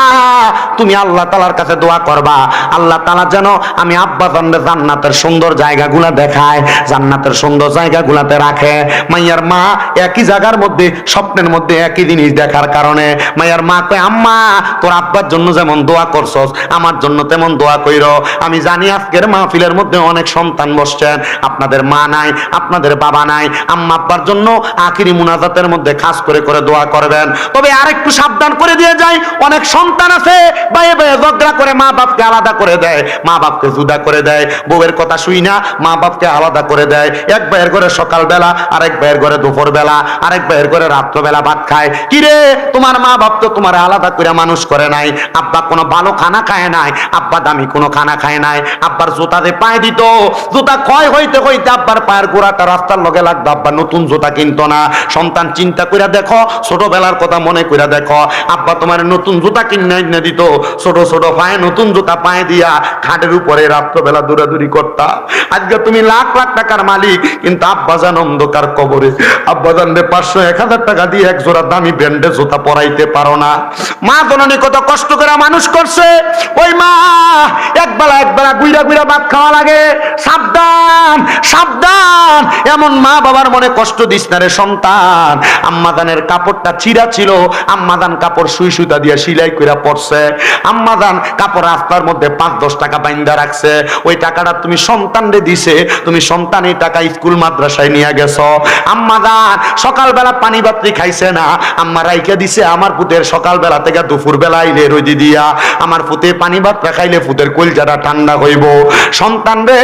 Speaker 1: তুমি আল্লাহ তাআলার কাছে দোয়া করবা, আল্লাহ তাআলা যেন আমি আব্বা জানলে জান্নাতের সুন্দর জায়গাগুলা দেখায়, জান্নাতের সুন্দর জায়গাগুলাতে রাখে। মাইয়ার মা একই জায়গার মধ্যে স্বপ্নের মধ্যে একই জিনিস দেখার কারণে মাইয়ার মা কয়, আম্মা তোর আব্বার জন্য যেমন দোয়া করছস, আমার জন্য তেমন দোয়া কইরো। আমি জানি আজকের মাহফিলের মধ্যে অনেক সন্তান বসছেন, আপনাদের মা নাই, আপনাদের বাবা নাই, আম্মা আব্বার জন্য আখিরি মুনাজাতের মধ্যে খাস করে করে দোয়া করবেন। তবে আরেকটু সাবধান করে দিয়ে যাই, অনেক সন্তান আছে বাইরে বাইরে ঝগড়া করে মা বাপকে আলাদা করে দেয়, মা বাপকে জুদা করে দেয়, বউয়ের কথা শুই না মা বাপকে আলাদা করে দেয়। এক ভাইয়ের ঘরে সকালবেলা, আরেক ভাইয়ের ঘরে দুপুরবেলা, আরেক ভাইয়ের ঘরে রাত্রবেলা ভাত খায়। কিরে, তোমার মা বাপ তো তোমার আলাদা করে মানুষ করে নাই, আব্বা কোনো ভালো খানা খায় নাই, আব্বা দামি কোনো খানা খায় নাই, আব্বার জুতাতে পায়ে দিত, জুতা ক্ষয় হইতে হইতে আব্বার পায়ের গোড়াটা রাস্তার লগে লাগতো, আব্বা নতুন জুতা কিনতো না। সন্তান চিন্তা কইরা দেখো, ছোটবেলার কথা মনে কইরা দেখো, আব্বা তোমার নতুন জুতা কিনে দিত, ছোট ছোট পায়ে নতুন জুতা পায়ে দিয়া খাটের উপরে রাত্রবেলা দৌড়াদৌড়ি করতা। আজকে তুমি লাখ লাখ টাকার মালিক, কিন্তু আব্বা জান অন্ধকার কবরে। আব্বা জান 500-1000 টাকা দিয়ে এক জোড়া দামি ব্র্যান্ডের জুতা পরাইতে পারো না। মা জননী কত কষ্ট করে মানুষ করছে, ওই মা একবেলা গুইরা গুইরা ভাত খাওয়া লাগে। সাবধান সাবধান, এমন মা বাবার মনে কষ্ট দিস না রে সন্তান। আম্মাদানের কাপড়টা চিরা ছিল, আম্মাদান কাপড় সুই সুতা দিয়ে সেলাই কইরা পড়ছে, আম্মাদান কাপড় রাস্তার মধ্যে 5-10 টাকা বাইন্দা রাখছে, ওই টাকাটা তুমি সন্তানরে দিছে, তুমি সন্তান এই টাকা স্কুল মাদ্রাসায় নিয়ে গেছো। আম্মাদান সকালবেলা পানি বাত্রি খাইছে না, আম্মা রাইখা দিছে আমার পুতের সকালবেলা থেকে দুপুর বেলা আইলে রইদি দিয়া, আমার পুতে পানি ভাত খাইলে পুতের কলজাটা ঠান্ডা হইব। সন্তান রে,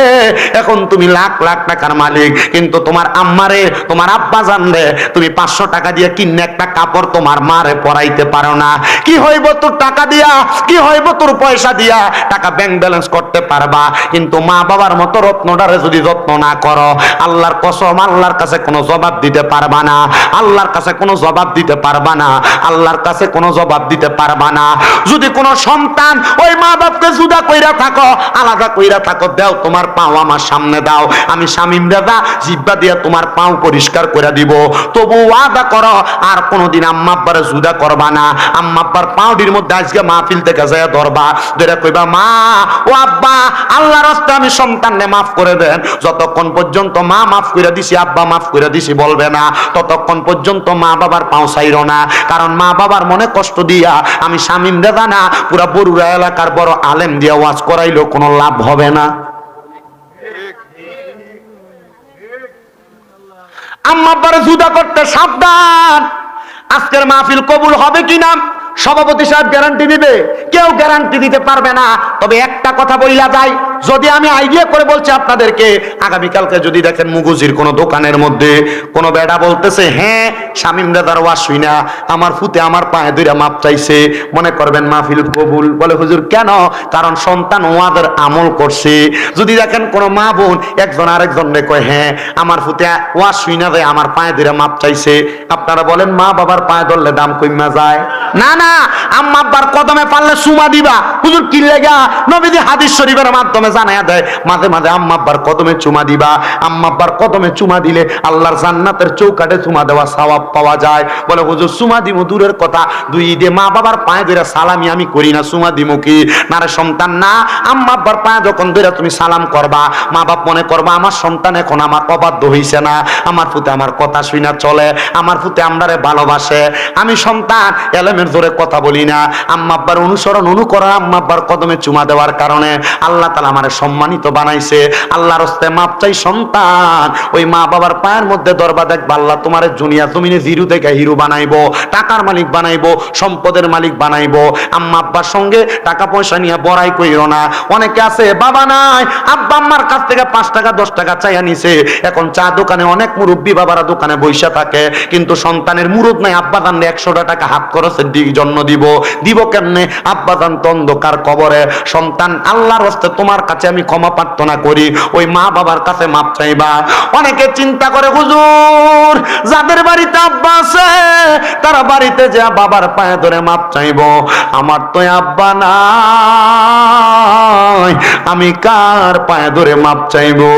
Speaker 1: এখন তুমি লাখ লাখ টাকার মালিক, কিন্তু তোমার আম্মারে, তোমার আব্বা জানলে তুমি 500 টাকা দিয়ে কিনে একটা কাপড় তোমার মারে পরাইতে পারো না। কি হইব তোর টাকা দিয়া, কি হইব তোর পয়সা দিয়া? টাকা ব্যাংক ব্যালেন্স করতে পারবা, কিন্তু মা বাবার মতো রত্নটারে যদি যত্ন না করো, আল্লাহর কসম আল্লাহর কাছে কোনো জবাব দিতে পারবা না, আল্লাহর কাছে কোনো জবাব দিতে পারবা না, আল্লাহর কাছে কোনো জবাব দিতে পারবা না। যদি কোনো সন্তান ওই মা বাপকে জুদা কইরা থাকো, আলাদা কইরা থাকো, দাও তোমার পাও আমার সামনে দাও, আমি শামিম দাদা জিব্বা দিয়া তোমার পাও পরিষ্কার করে দিব। তবু ওয়াদা করো আর কোনোদিন আম্মা আব্বারে জুদা করবা না। আম্মা আব্বার পাউডির মধ্যে আজকে মাহফিল থেকে যায় ধরবা, ধরে কইবা, মা ও আব্বা আল্লাহর রাস্তায় আমি সন্তানকে মাফ করে দেন। যতক্ষণ পর্যন্ত মা মাফ করে দিছি, আব্বা মাফ করে দিছি বলবে না, ততক্ষণ পর্যন্ত মা বাবার পাও ছাইরো না। কারণ মা বাবার মনে কষ্ট দিয়া আমি শামিম দাদা না, পুরা বরুড়া এলাকার বড় আলেম দিয়া ওয়াজ করাইলেও কোনো লাভ হবে না। আম্মা আব্বারে জুদা করতে সাবধান। আজকের মাহফিল কবুল হবে কিনা সভাপতি সাহেব গ্যারান্টি দিবে? কেউ গ্যারান্টি দিতে পারবে না। তবে একটা কথা বইলা যায়, যদি আমি আইডিয়া করে বলছি আপনাদেরকে, আগামীকালকে যদি দেখেন মুগুজির কোনো দোকানের মধ্যে কোনো বেড়া বলতেছে, হ্যাঁ শামিম দাদার ওয়াজ শুই না আমার ফুতে আমার পায়ে ধরে মাপ চাইছে, মনে করবেন মাহফিল কবুল। বলে হুজুর কেন? কারণ সন্তান ওয়াদের আমল করছে। যদি দেখেন কোনো মা বোন একজন আরেকজনকে কয়, হ্যাঁ আমার ফুতে ওয়াজ শুই না যায় আমার পায়ে ধরে মাপ চাইছে, আপনারা বলেন মা বাবার পায়ে ধরলে দাম কইমা যায়? না না, আম্মা আব্বার কদমে পারলে সুমা দিবা। হুজুর কি লাগা? নবীজি হাদিস শরীফের মাধ্যমে জানায়া দেয়, মাঝে মাঝে আম্মা আব্বার কদমে চুমা দিবা। আম্মা আব্বার কদমে চুমা দিলে আল্লাহর জান্নাতের চৌকাঠে চুমা দেওয়া সওয়াব পাওয়া যায়। বলে হুজুর সুমা দিমু দূরের কথা, 2 ঈদে মা বাবার পায়ে ধরে সালামি আমি করি না, সুমা দিমু কি? না রে সন্তান না, আম্মা আব্বার পায়ে যখন ধরে তুমি সালাম করবা, মা বাপ মনে করবা আমার সন্তান এখন আমার অবাধ্য হইছে না, আমার ফুতে আমার কথা শুই না চলে, আমার ফুতে আমরারে ভালোবাসে। আমি সন্তান এলেমের জোরে কথা বলি না, আম্মা আব্বার অনুসরণ অনুকরণ, আম্মা আব্বার কদমে চুমা দেওয়ার কারণে আল্লাহ তাআলা আমার আমার সম্মানিত বানাইছে। আল্লাহর রাস্তায় মাপ চাই সন্তান ওই মা বাবার পায়ের মধ্যে দরবা দেখবা, আল্লাহ তোমার দুনিয়া জমিনে জিরো থেকে হিরো বানাইবো, টাকার মালিক বানাইবো, সম্পদের মালিক বানাইবো। আম্মা আব্বার সঙ্গে টাকা পয়সা নিয়ে বড়াই কইরো না। অনেকে আছে বাবা নাই, আব্বা আম্মার কাছ থেকে 5 টাকা 10 টাকা চাইয়া নিছে। এখন চা দোকানে অনেক মুরব্বী বাবারা দোকানে বইসা থাকে, কিন্তু সন্তানের মুরুদ নাই। আব্বা জানলে 100 টাকা হাত খরচের জন্য দিব কেমনে? আব্বা জান তো অন্ধকার কবরে। সন্তান আল্লাহর রাস্তে তোমার কাছে আমি ক্ষমা প্রার্থনা করি, ওই মা বাবার কাছে মাপ চাইবা। অনেকে চিন্তা করে হুজুর যাদের বাড়িতে আব্বা আছে তারা বাড়িতে যা বাবার পায়ে ধরে মাপ চাইবো, আমার তো আব্বা নাই, আমি কার পায়ে ধরে মাপ চাইবো?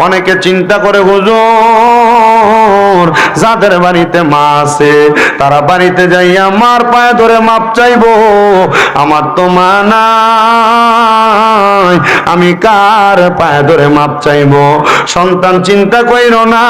Speaker 1: অনেকে চিন্তা করে হুজুর যাদের বাড়িতে মা আছে তারা বাড়িতে যাই আমার পায়ে ধরে মাপ চাইবো, আমার তো মা নাই, আমি কার পায়ে ধরে মাপ চাইবো? সন্তান চিন্তা কইরো না,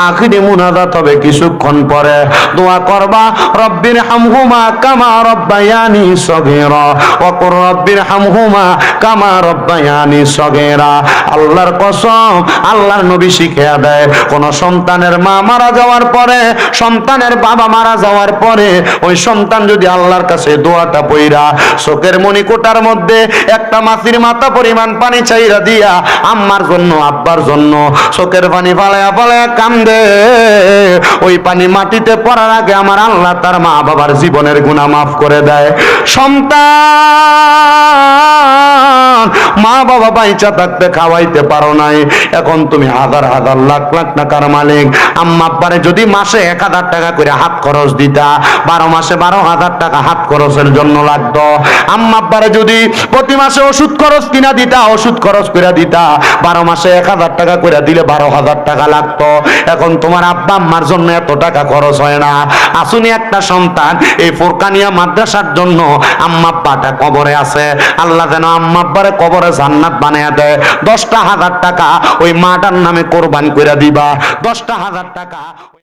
Speaker 1: আখিরি মুনাজাত হবে কিছুক্ষণ পরে। দোয়া করবা রব্বির হামহুমা কামা রব্বায়ানি সগীরা ওয়া কুর রব্বির হামহুমা কামা রব্বায়ানি সগীরা। আল্লাহর কসম, আল্লাহর নবী শিখিয়ে দেয়, কোন সন্তানের মা মারা যাওয়ার পরে, সন্তানের বাবা মারা যাওয়ার পরে ওই সন্তান যদি আল্লাহর কাছে দোয়াটা পইরা চোখের মণিকোটার মধ্যে একটা মাছির মাথা পরিমাণ পানি চাইরা দিয়া আম্মার জন্য আব্বার জন্য চোখের পানি ফালায়া ফালায়া কান্দে, ওই পানি মাটিতে পড়ার আগে আমার আল্লাহ তার মা বাবার জীবনের গুনাহ মাফ করে দেয়। সন্তান মা বাবা বাইচা থাকতে খাওয়াইতে পারো নাই, এখন তুমি হাজার হাজার লাখ লাখ টাকার মালিক। আম্মা আব্বারে যদি মাসে 1000 টাকা করে হাত খরচ দিতা, 12 মাসে 12,000 টাকা হাত খরচের জন্য লাগতো। আম্মা আব্বারে যদি প্রতি মাসে ওষুধ খরচ কিনা দিতা, ওষুধ খরচ করে দিতা, 12 মাসে 1000 টাকা করে দিলে 12,000 টাকা লাগতো। এখন তোমার আব্বা আম্মার জন্য এত টাকা খরচ হয় না। আসুনি একটা সন্তান এই ফুরকানিয়া মাদ্রাসার জন্য আম্মা আব্বাটা কবরে আছে, আল্লাহ যেন আম্মা আব্বারে কবরে জান্নাত বানায়া দেয়। 10,000 টাকা ওই মাটার নামে কোরবান করে দিবা, 10,000 টাকা।